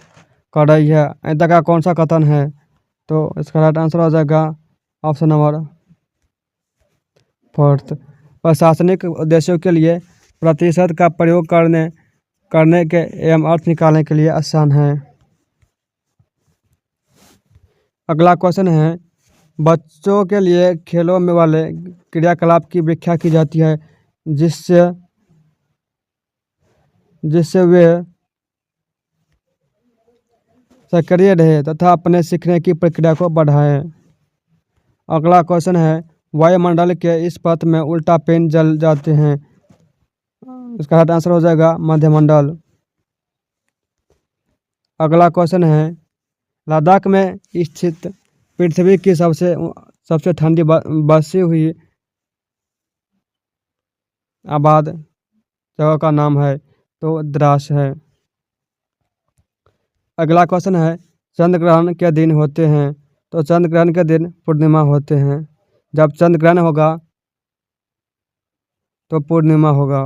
कर रही है। अनीता का कौन सा कथन है? तो इसका राइट आंसर हो जाएगा ऑप्शन नंबर फोर्थ। प्रशासनिक उद्देश्यों के लिए प्रतिशत का प्रयोग करने के एवं अर्थ निकालने के लिए आसान है। अगला क्वेश्चन है बच्चों के लिए खेलों में वाले क्रियाकलाप की व्याख्या की जाती है जिससे वे सक्रिय रहे तथा अपने सीखने की प्रक्रिया को बढ़ाएं। अगला क्वेश्चन है वायुमंडल के इस पथ में उल्टा पेन जल जाते हैं। इसका राइट आंसर हो जाएगा मध्यमंडल। अगला क्वेश्चन है लद्दाख में स्थित पृथ्वी की सबसे ठंडी बसी हुई आबाद जगह का नाम है? तो द्रास है। अगला क्वेश्चन है चंद्र ग्रहण के दिन होते हैं? तो चंद्र ग्रहण के दिन पूर्णिमा होते हैं। जब चंद्र ग्रहण होगा तो पूर्णिमा होगा।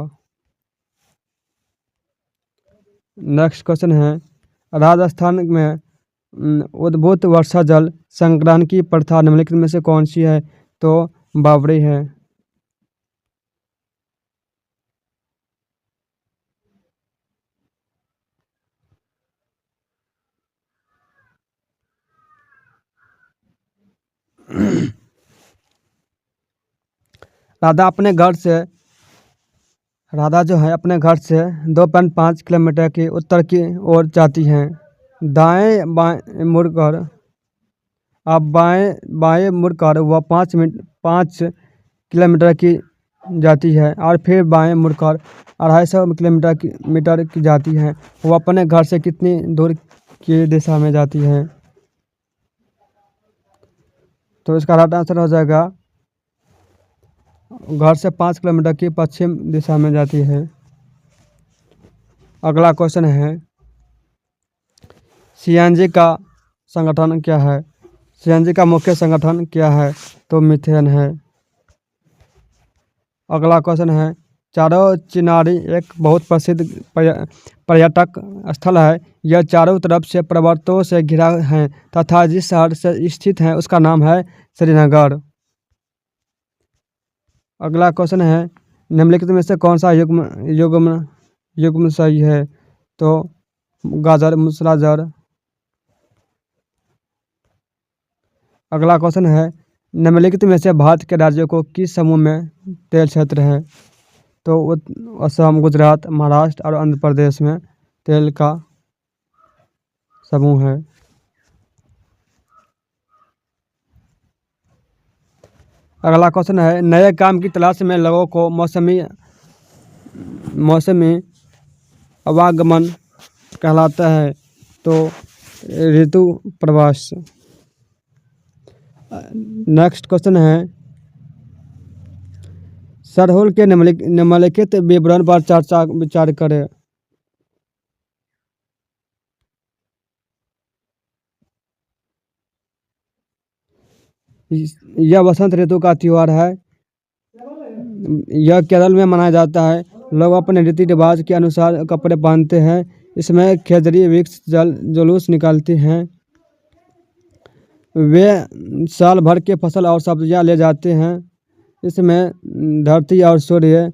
नेक्स्ट क्वेश्चन है राजस्थान में उद्भूत वर्षा जल संग्रहण की प्रथा निम्नलिखित में से कौन सी है? तो बावड़ी है। राधा जो है अपने घर से 2.5 किलोमीटर की उत्तर की ओर जाती हैं। दाएं बाएं मुड़कर बाएं मुड़कर वह 5 किलोमीटर की जाती है और फिर बाएं मुड़कर 250 मीटर की जाती है। वो अपने घर से कितनी दूर की दिशा में जाती है? तो इसका राइट आंसर हो जाएगा घर से 5 किलोमीटर की पश्चिम दिशा में जाती है। अगला क्वेश्चन है सीएनजी का संगठन क्या है? सीएनजी का मुख्य संगठन क्या है? तो मीथेन है। अगला क्वेश्चन है चारों चिनारी एक बहुत प्रसिद्ध पर्यटक स्थल है। यह चारों तरफ से पर्वतों से घिरा है तथा जिस शहर से स्थित है उसका नाम है श्रीनगर। अगला क्वेश्चन है निम्नलिखित में से कौन सा युग्म सही है? तो गाजर मूसला जर। अगला क्वेश्चन है निम्नलिखित में से भारत के राज्यों को किस समूह में तेल क्षेत्र है? तो असम गुजरात महाराष्ट्र और आंध्र प्रदेश में तेल का समूह है। अगला क्वेश्चन है नए काम की तलाश में लोगों को मौसमी आवागमन कहलाता है। तो ऋतु प्रवास। नेक्स्ट क्वेश्चन है सरहुल के निम्नलिखित विवरण पर विचार करें। यह वसंत ऋतु का त्योहार है। यह केरल में मनाया जाता है। लोग अपने रीति रिवाज के अनुसार कपड़े पहनते हैं। इसमें खेजड़ी वृक्ष जुलूस निकालती हैं। वे साल भर के फसल और सब्जियां ले जाते हैं। इसमें धरती और सूर्य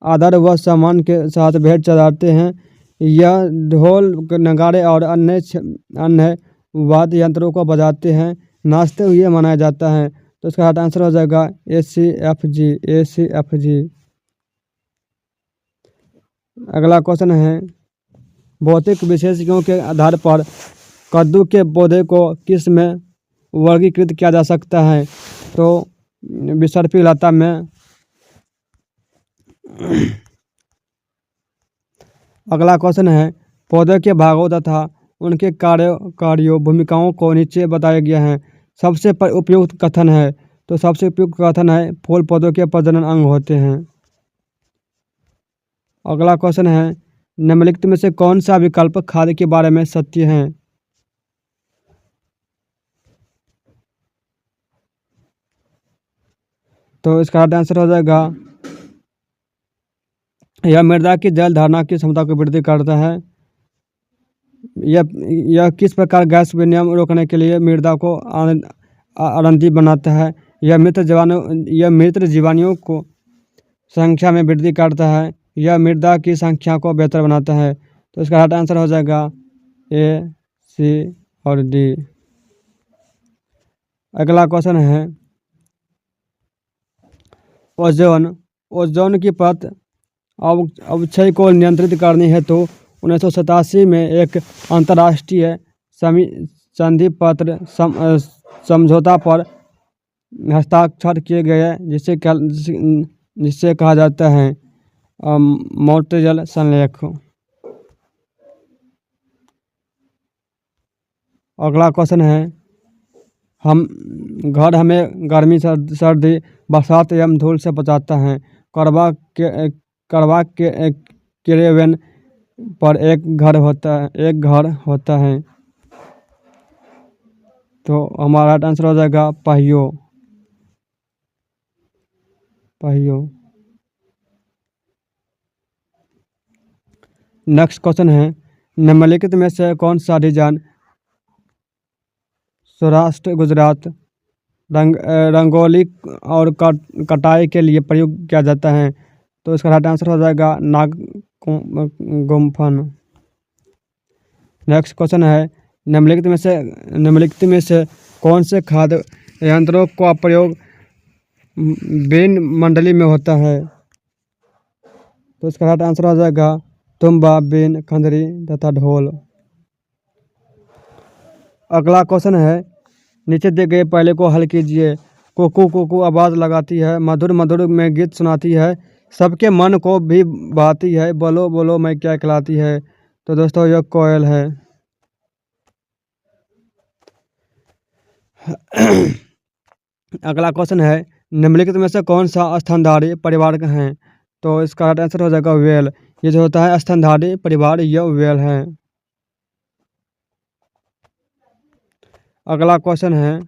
आदर व सम्मान के साथ भेंट चढ़ाते हैं। यह ढोल नगाड़े और अन्य वाद्य यंत्रों को बजाते हैं, नाचते हुए मनाया जाता है। तो इसका राइट आंसर हो जाएगा ACFG। ACFG। अगला क्वेश्चन है, भौतिक विशेषज्ञों के आधार पर कद्दू के पौधे को किस में वर्गीकृत किया जा सकता है? तो विसर्पी लता में। अगला क्वेश्चन है, पौधे के भागों तथा उनके कार्यों भूमिकाओं को नीचे बताया गया है। सबसे उपयुक्त कथन है। तो सबसे उपयुक्त कथन है, फूल पौधों के प्रजनन अंग होते हैं। अगला क्वेश्चन है, निम्नलिखित में से कौन सा विकल्प खाद्य के बारे में सत्य है? तो इसका राइट आंसर हो जाएगा, यह मृदा की जल धारणा की क्षमता को वृद्धि करता है। यह किस प्रकार गैस विनिमय रोकने के लिए मृदा को अरंदी बनाता है? यह मृत जीवाणुओं को संख्या में वृद्धि करता है। यह मृदा की संख्या को बेहतर बनाता है। तो इसका राइट आंसर हो जाएगा A, C और D। अगला क्वेश्चन है, ओजोन की परत अवक्षय को नियंत्रित करने हेतु 1987 में एक अंतर्राष्ट्रीय संधि पत्र समझौता पर हस्ताक्षर किए गए, जिसे कहा जाता है मॉन्ट्रियल संलेख। अगला क्वेश्चन है, हमें गर्मी सर्दी बरसात एवं धूल से बचाता है। करवा के कैरेवन पर एक घर होता है। तो हमारा राइट आंसर हो जाएगा पहियों। नेक्स्ट क्वेश्चन है, निम्नलिखित में से कौन सा डिजाइन सौराष्ट्र गुजरात रंगोली और कटाई के लिए प्रयोग किया जाता है? तो इसका राइट आंसर हो जाएगा नाग गुम्फन। नेक्स्ट क्वेश्चन है, निम्नलिखित में से कौन से खाद्य यंत्रों का प्रयोग बीन मंडली में होता है? तो इसका राइट आंसर हो जाएगा तुम्बा, बीन, खंजरी तथा ढोल। अगला क्वेश्चन है, नीचे दिए गए पहले को हल कीजिए। कुकू कुकू आवाज़ लगाती है, मधुर मधुर में गीत सुनाती है, सबके मन को भी भाती है, बोलो बोलो मैं क्या कहलाती है? तो दोस्तों यह कोयल है। अगला क्वेश्चन है, निम्नलिखित में से कौन सा स्तनधारी परिवार का है? तो इसका राइट आंसर हो जाएगा व्हेल। ये जो होता है स्तनधारी परिवार, यह व्हेल है। अगला क्वेश्चन है,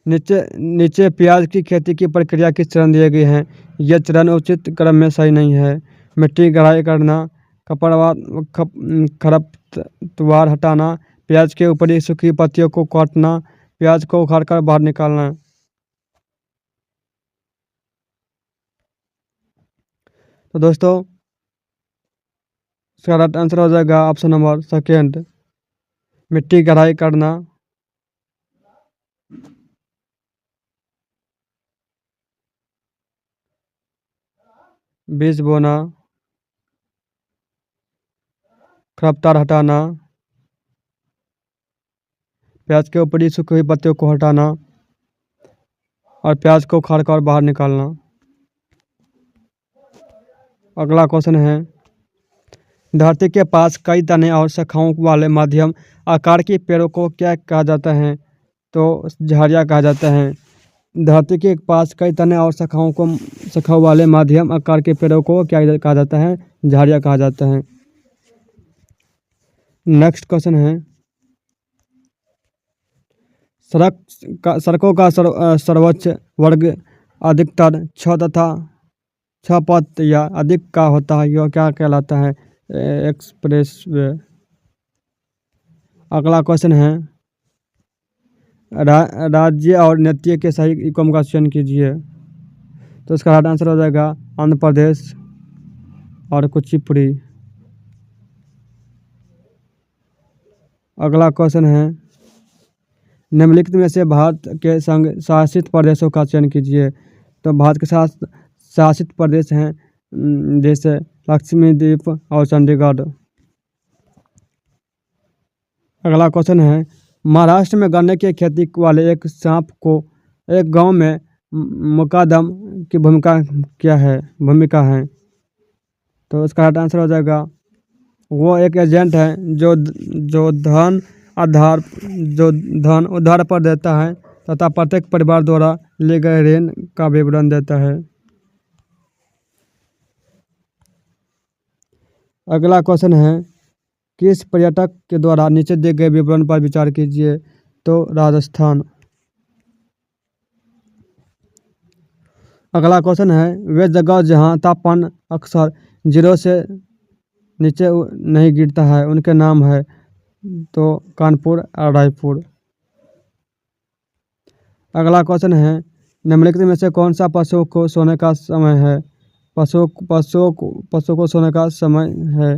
नीचे प्याज की खेती की प्रक्रिया किस चरण दिए गए हैं? यह चरण उचित क्रम में सही नहीं है। मिट्टी गहराई करना, खरपतवार हटाना, प्याज के ऊपरी सूखी पत्तियों को काटना, प्याज को उखाड़कर बाहर निकालना। तो दोस्तों इसका राइट आंसर हो जाएगा ऑप्शन नंबर सेकेंड, मिट्टी गहराई करना। बीज बोना, खरपतवार हटाना, प्याज के ऊपरी सूखी हुई पत्तियों को हटाना और प्याज को उखाड़कर बाहर निकालना। अगला क्वेश्चन है, धरती के पास कई तने और शाखाओं वाले मध्यम आकार के पेड़ों को क्या कहा जाता है? तो झाड़ियाँ कहा जाता है। धरती के पास कई तने और शाखाओं वाले मध्यम आकार के पेड़ों को क्या कहा जाता है? झाड़ियाँ कहा जाता है। नेक्स्ट क्वेश्चन है, सड़कों का सर्वोच्च वर्ग अधिकतर 6 तथा 6 पथ या अधिक का होता है, यह क्या कहलाता है? Express way. अगला क्वेश्चन है, राज्य और नृत्य के सही इकोम का चयन कीजिए। तो इसका राइट आंसर हो जाएगा आंध्र प्रदेश और कुचिपुड़ी। अगला क्वेश्चन है, निम्नलिखित में से भारत के संग शासित प्रदेशों का चयन कीजिए। तो भारत के साथ शासित प्रदेश हैं जैसे लक्ष्मीद्वीप और चंडीगढ़। अगला क्वेश्चन है, महाराष्ट्र में गन्ने की खेती वाले एक सांप को एक गांव में मुकादम की भूमिका है। तो इसका राइट आंसर हो जाएगा, वो एक एजेंट है जो धन उधार पर देता है तथा प्रत्येक परिवार द्वारा लिए गए ऋण का विवरण देता है। अगला क्वेश्चन है, किस पर्यटक के द्वारा नीचे दिए गए विवरण पर विचार कीजिए। तो राजस्थान। अगला क्वेश्चन है, वे जगह जहां तापमान अक्सर 0 से नीचे नहीं गिरता है उनके नाम है। तो कानपुर और रायपुर। अगला क्वेश्चन है, निम्नलिखित में से कौन सा पशु को सोने का समय है? पशु को सोने का समय है।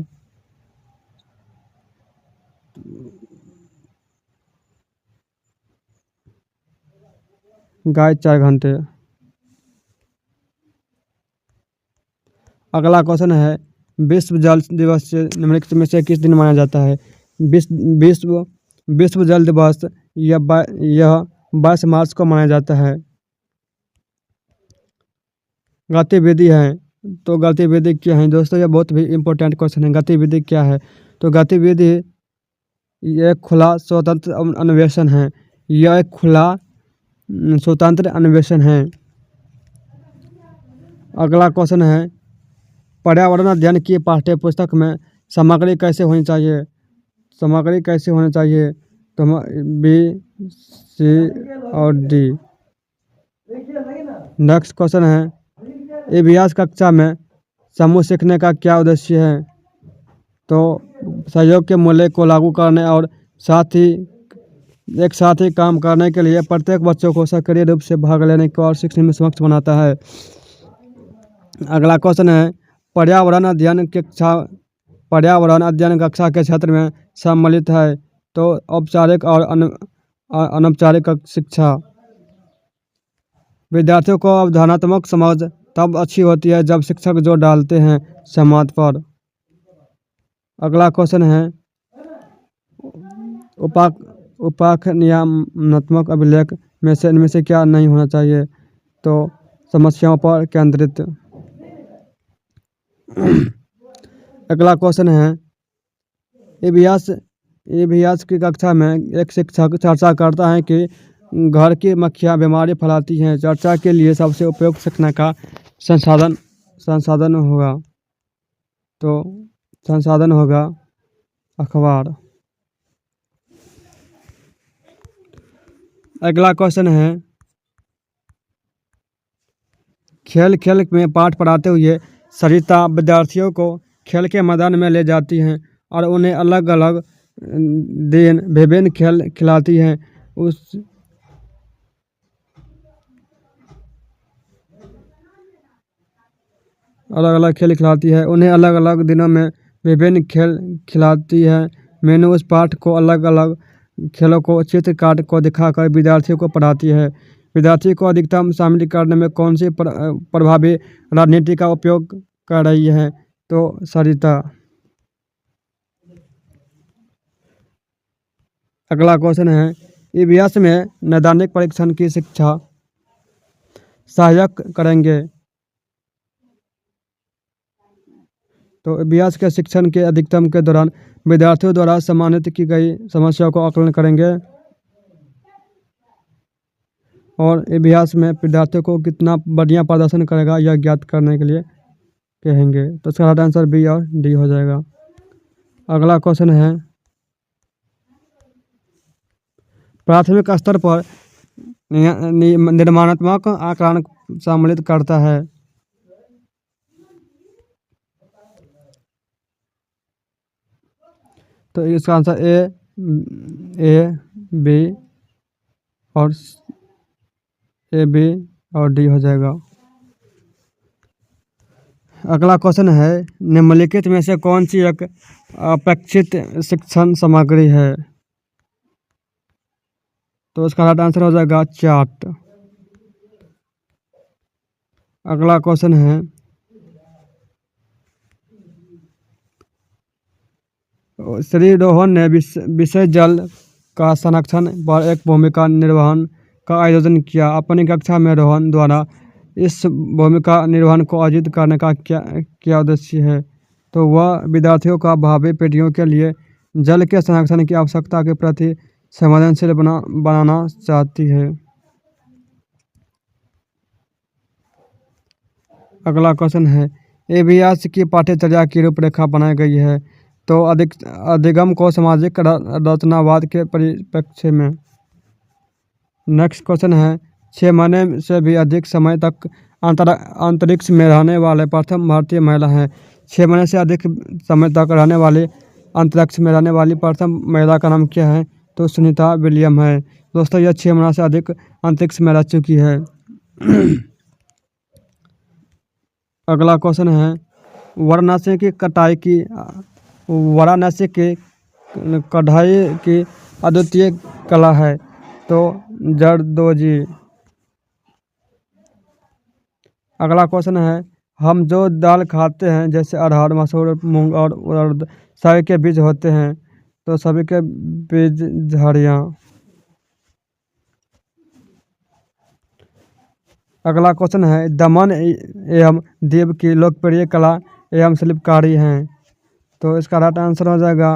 गाय 4 घंटे। अगला क्वेश्चन है, विश्व जल दिवस निम्नलिखित में से किस दिन मनाया जाता है? विश्व जल दिवस यह 22 मार्च को मनाया जाता है। गतिविधि है, तो गतिविधि क्या है दोस्तों? यह बहुत भी इम्पोर्टेंट क्वेश्चन है। गतिविधि क्या है? तो गतिविधि यह खुला स्वतंत्र अन्वेषण है। यह एक खुला स्वतंत्र अन्वेषण है। अगला क्वेश्चन है, पर्यावरण अध्ययन की पाठ्य पुस्तक में सामग्री कैसे होनी चाहिए? तो बी, सी और डी। नेक्स्ट क्वेश्चन है, इतिहास कक्षा में समूह सीखने का क्या उद्देश्य है? तो सहयोग के मूल्य को लागू करने और एक साथ ही काम करने के लिए प्रत्येक बच्चों को सक्रिय रूप से भाग लेने को और सीखने में सक्षम बनाता है। अगला क्वेश्चन है, पर्यावरण अध्ययन कक्षा के क्षेत्र में सम्मिलित है। तो औपचारिक और अनौपचारिक शिक्षा। विद्यार्थियों को अवधारणात्मक समझ तब अच्छी होती है जब शिक्षक जोर डालते हैं संवाद पर। अगला क्वेश्चन है, उपाख्यानात्मक अभिलेख में से इनमें से क्या नहीं होना चाहिए? तो समस्याओं पर केंद्रित। अगला क्वेश्चन है, इतिहास की कक्षा में एक शिक्षक चर्चा करता है कि घर की मक्खियाँ बीमारी फैलाती हैं। चर्चा के लिए सबसे उपयुक्त सीखने का संसाधन होगा। तो संसाधन होगा अखबार। अगला क्वेश्चन है, खेल में पाठ पढ़ाते हुए सरिता विद्यार्थियों को खेल के मैदान में ले जाती हैं और उन्हें अलग अलग दिन विभिन्न खेल खिलाती हैं। उन्हें अलग अलग दिनों में विभिन्न खेल खिलाती है। मैंने उस पाठ को अलग अलग खेलों को चित्र काट को दिखाकर विद्यार्थियों को पढ़ाती है। विद्यार्थी को अधिकतम शामिल करने में कौन सी प्रभावी रणनीति का उपयोग कर रही है? तो सरिता। अगला क्वेश्चन है, इतिहास में नैदानिक परीक्षण की शिक्षा सहायक करेंगे। तो इतिहास के शिक्षण के अधिकतम के दौरान विद्यार्थियों द्वारा सम्मानित की गई समस्याओं को आकलन करेंगे और इतिहास में विद्यार्थियों को कितना बढ़िया प्रदर्शन करेगा यह ज्ञात करने के लिए कहेंगे। तो इसका राइट आंसर बी और डी हो जाएगा। अगला क्वेश्चन है, प्राथमिक स्तर पर निर्माणात्मक आकलन सम्मिलित करता है? तो इसका आंसर बी और ए बी और डी हो जाएगा। अगला क्वेश्चन है, निम्नलिखित में से कौन सी एक अपेक्षित शिक्षण सामग्री है? तो इसका राइट आंसर हो जाएगा चार्ट। अगला क्वेश्चन है, श्री रोहन ने विषय जल का संरक्षण पर एक भूमिका निर्वहन का आयोजन किया। अपनी कक्षा में रोहन द्वारा इस भूमिका निर्वहन को आयोजित करने का क्या उद्देश्य है? तो वह विद्यार्थियों का भावी पीढ़ियों के लिए जल के संरक्षण की आवश्यकता के प्रति संवेदनशील बनाना चाहती है। अगला क्वेश्चन है, EVS की पाठ्यचर्या की रूपरेखा बनाई गई है। तो अधिगम को सामाजिक रचनावाद के परिप्रेक्ष्य में। नेक्स्ट क्वेश्चन है, 6 महीने से भी अधिक समय तक अंतरिक्ष में रहने वाले प्रथम भारतीय महिला हैं। 6 महीने से अधिक समय तक रहने वाली अंतरिक्ष में रहने वाली प्रथम महिला का नाम क्या है? तो सुनीता विलियम है। दोस्तों, यह 6 महीने से अधिक अंतरिक्ष में रह चुकी है। अगला क्वेश्चन है, वाराणसी की कढ़ाई की अद्वितीय कला है। तो जरदोजी। अगला क्वेश्चन है, हम जो दाल खाते हैं जैसे अरहर, मसूर, मूंग और उड़द, सभी के बीज होते हैं। तो सभी के बीज झड़ियाँ। अगला क्वेश्चन है, दमन एवं दीव की लोकप्रिय कला एवं शिल्पकारी हैं। तो इसका राइट आंसर हो जाएगा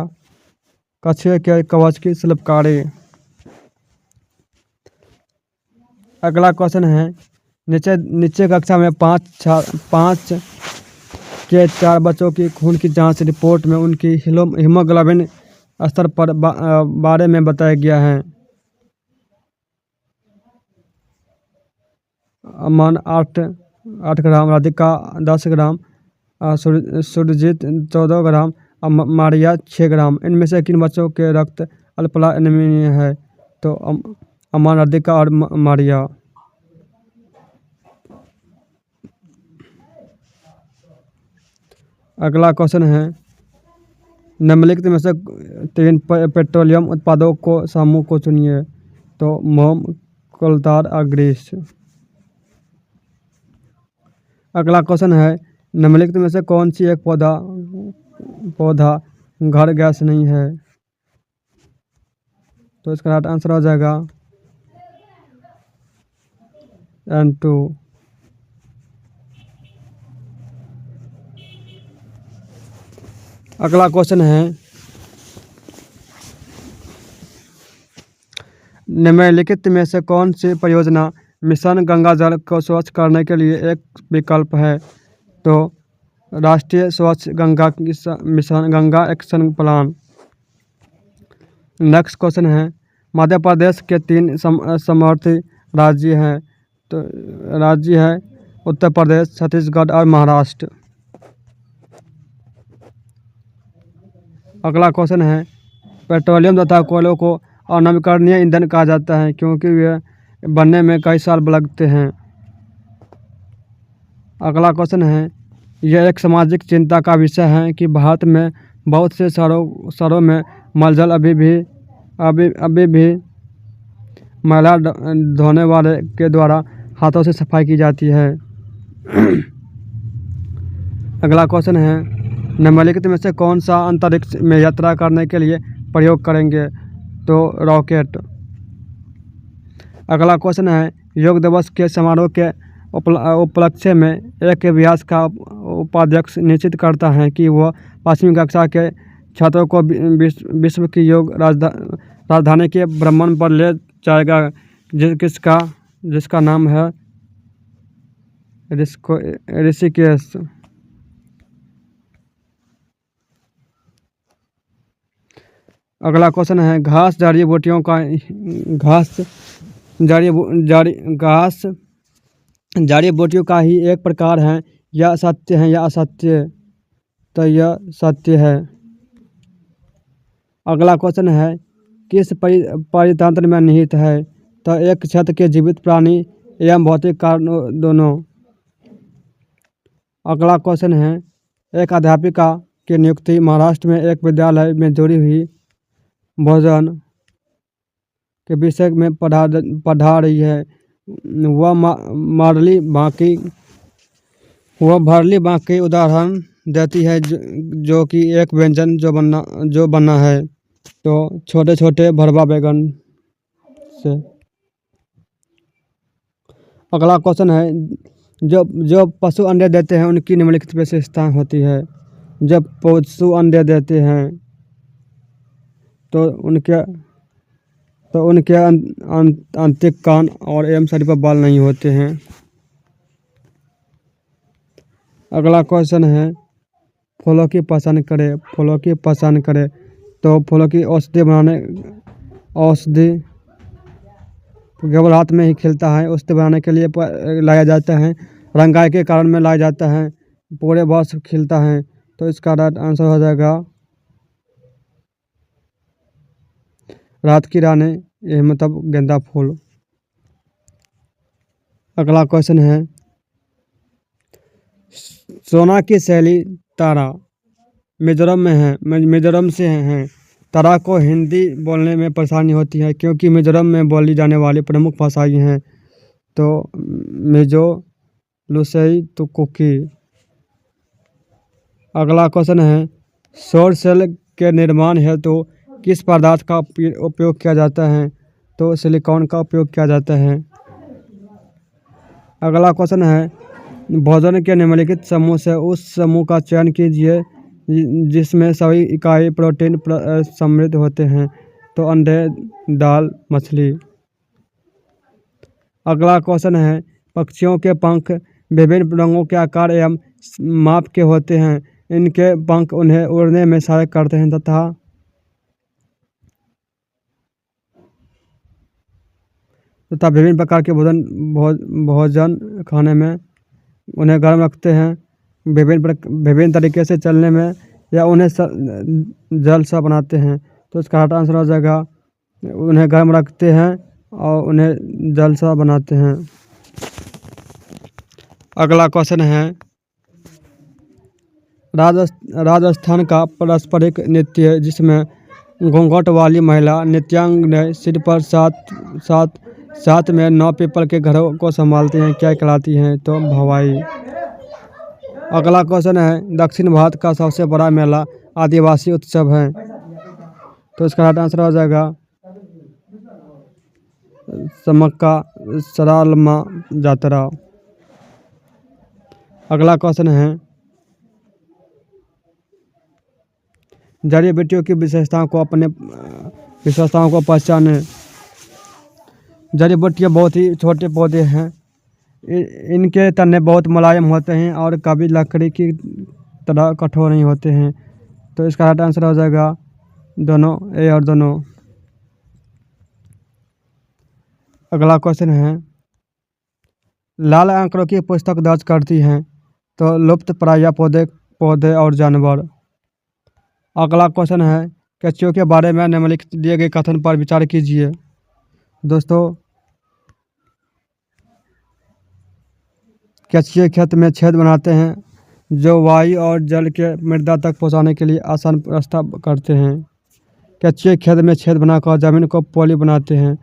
कछुए के कवच की शिल्पकारी। अगला क्वेश्चन है, नीचे कक्षा में 5 के 4 बच्चों की खून की जांच रिपोर्ट में उनकी हीमोग्लोबिन स्तर पर बारे में बताया गया है। अमन 8 ग्राम, राधिका 10 ग्राम, सुरजीत 14 ग्राम, मारिया 6 ग्राम। इनमें से किन बच्चों के रक्त अल्पला एनीमिया है? तो अमन, राधिका और मारिया। अगला क्वेश्चन है, निम्नलिखित में से 3 पेट्रोलियम उत्पादों को समूह को चुनिए। तो मोम, कोलतार और ग्रीस। अगला क्वेश्चन है, निम्नलिखित में से कौन सी एक पौधा घर गैस नहीं है? तो इसका राइट आंसर हो जाएगा N2। अगला क्वेश्चन है, निम्नलिखित में से कौन सी परियोजना मिशन गंगा जल को स्वच्छ करने के लिए एक विकल्प है? तो राष्ट्रीय स्वच्छ Ganga mission, Ganga action plan. Next question है, मध्य प्रदेश के 3 समवर्ती राज्य हैं। तो राज्य है उत्तर प्रदेश, छत्तीसगढ़ और महाराष्ट्र। अगला क्वेश्चन है, पेट्रोलियम तथा कोयलों को अनवीकरणीय ईंधन कहा जाता है क्योंकि वे बनने में कई साल लगते हैं। अगला क्वेश्चन है, यह एक सामाजिक चिंता का विषय है कि भारत में बहुत से शहरों में मलजल अभी भी मैला धोने वाले के द्वारा हाथों से सफाई की जाती है। अगला क्वेश्चन है, निम्नलिखित में से कौन सा अंतरिक्ष में यात्रा करने के लिए प्रयोग करेंगे? तो रॉकेट। अगला क्वेश्चन है, योग दिवस के समारोह के उपलक्ष्य में एक अभ्यास का उपाध्यक्ष निश्चित करता है कि वह 5वीं कक्षा के छात्रों को विश्व की योग राजधानी के भ्रमण पर ले जाएगा, जिसका नाम है ऋषिकेश। अगला क्वेश्चन है, घास जड़ी बूटियों जड़ी बूटियों का ही एक प्रकार है, यह सत्य है या असत्य? तो यह सत्य है। अगला क्वेश्चन है, किस परितंत्र में निहित है? तो एक क्षेत्र के जीवित प्राणी एवं भौतिक कारण दोनों। अगला क्वेश्चन है, एक अध्यापिका की नियुक्ति महाराष्ट्र में एक विद्यालय में जुड़ी हुई भोजन के विषय में पढ़ा रही है। वह भरली बाकी उदाहरण देती है जो कि एक व्यंजन जो बना है। तो छोटे छोटे भरवा बैगन से। अगला क्वेश्चन है, जो पशु अंडे देते हैं उनकी निम्नलिखित विशेषताएं होती है। जब पशु अंडे देते हैं तो उनके आंतरिक कान और एवं शरीर पर बाल नहीं होते हैं। अगला क्वेश्चन है, फूलों की पहचान करें। तो फूलों की औषधि केवल हाथ में ही खिलता है। औषधि बनाने के लिए लाया जाता है। रंगाई के कारण में लाया जाता है। पूरे वर्ष खिलता है। तो इसका राइट आंसर हो जाएगा रात की रानी, यह मतलब गेंदा फूल। अगला क्वेश्चन है, सोना की शैली तारा मिजोरम से है। तारा को हिंदी बोलने में परेशानी होती है क्योंकि मिजोरम में बोली जाने वाली प्रमुख भाषाएं हैं। तो मिजो, लुसेई, तो कुकी। अगला क्वेश्चन है, सौर सेल के निर्माण हेतु किस पदार्थ का उपयोग किया जाता है? तो सिलिकॉन का उपयोग किया जाता है। अगला क्वेश्चन है, भोजन के निम्नलिखित समूह से उस समूह का चयन कीजिए जिसमें सभी इकाई प्रोटीन समृद्ध होते हैं। तो अंडे, दाल, मछली। अगला क्वेश्चन है, पक्षियों के पंख विभिन्न रंगों के आकार एवं माप के होते हैं। इनके पंख उन्हें उड़ने में सहायक करते हैं तथा विभिन्न प्रकार के भोजन खाने में उन्हें गर्म रखते हैं। विभिन्न तरीके से चलने में या उन्हें जल सा बनाते हैं। तो इसका राइट आंसर हो जाएगा, उन्हें गर्म रखते हैं और उन्हें जल सा बनाते हैं। अगला क्वेश्चन है, राजस्थान का पारंपरिक नृत्य जिसमें घूंघट वाली महिला नृत्यांगना सिर पर साथ में 9 पीपल के घरों को संभालती हैं, क्या कहलाती हैं? तो भवाई। अगला क्वेश्चन है, दक्षिण भारत का सबसे बड़ा मेला आदिवासी उत्सव है। तो इसका राइट आंसर हो जाएगा समक्का सरालमा जातरा। अगला क्वेश्चन है, जड़ी बूटियों की विशेषताओं को पहचाने। जड़ी बूटियाँ बहुत ही छोटे पौधे हैं। इनके तने बहुत मुलायम होते हैं और कभी लकड़ी की तरह कठोर नहीं होते हैं। तो इसका राइट आंसर हो जाएगा दोनों, ए और दोनों। अगला क्वेश्चन है, लाल आंकड़ों की पुस्तक दर्ज करती हैं। तो लुप्तप्राय पौधे और जानवर। अगला क्वेश्चन है, केंचुओं के बारे में निम्नलिखित दिए गए कथन पर विचार कीजिए। दोस्तों, केंचुए खेत में छेद बनाते हैं जो वायु और जल के मृदा तक पहुंचाने के लिए आसान रास्ता करते हैं। केंचुए खेत में छेद बनाकर जमीन को पॉली बनाते हैं।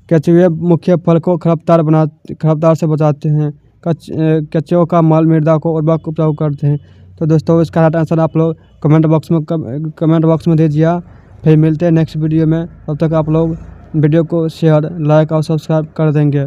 केंचुए मुख्य फल को खरपतवार से बचाते हैं। केंचुओं का मल मृदा को उर्वरक उपजाऊ करते हैं। तो दोस्तों, इसका राइट आंसर आप लोग कमेंट बॉक्स में दीजिए। फिर मिलते हैं नेक्स्ट वीडियो में। तब तक आप लोग वीडियो को शेयर, लाइक और सब्सक्राइब कर देंगे।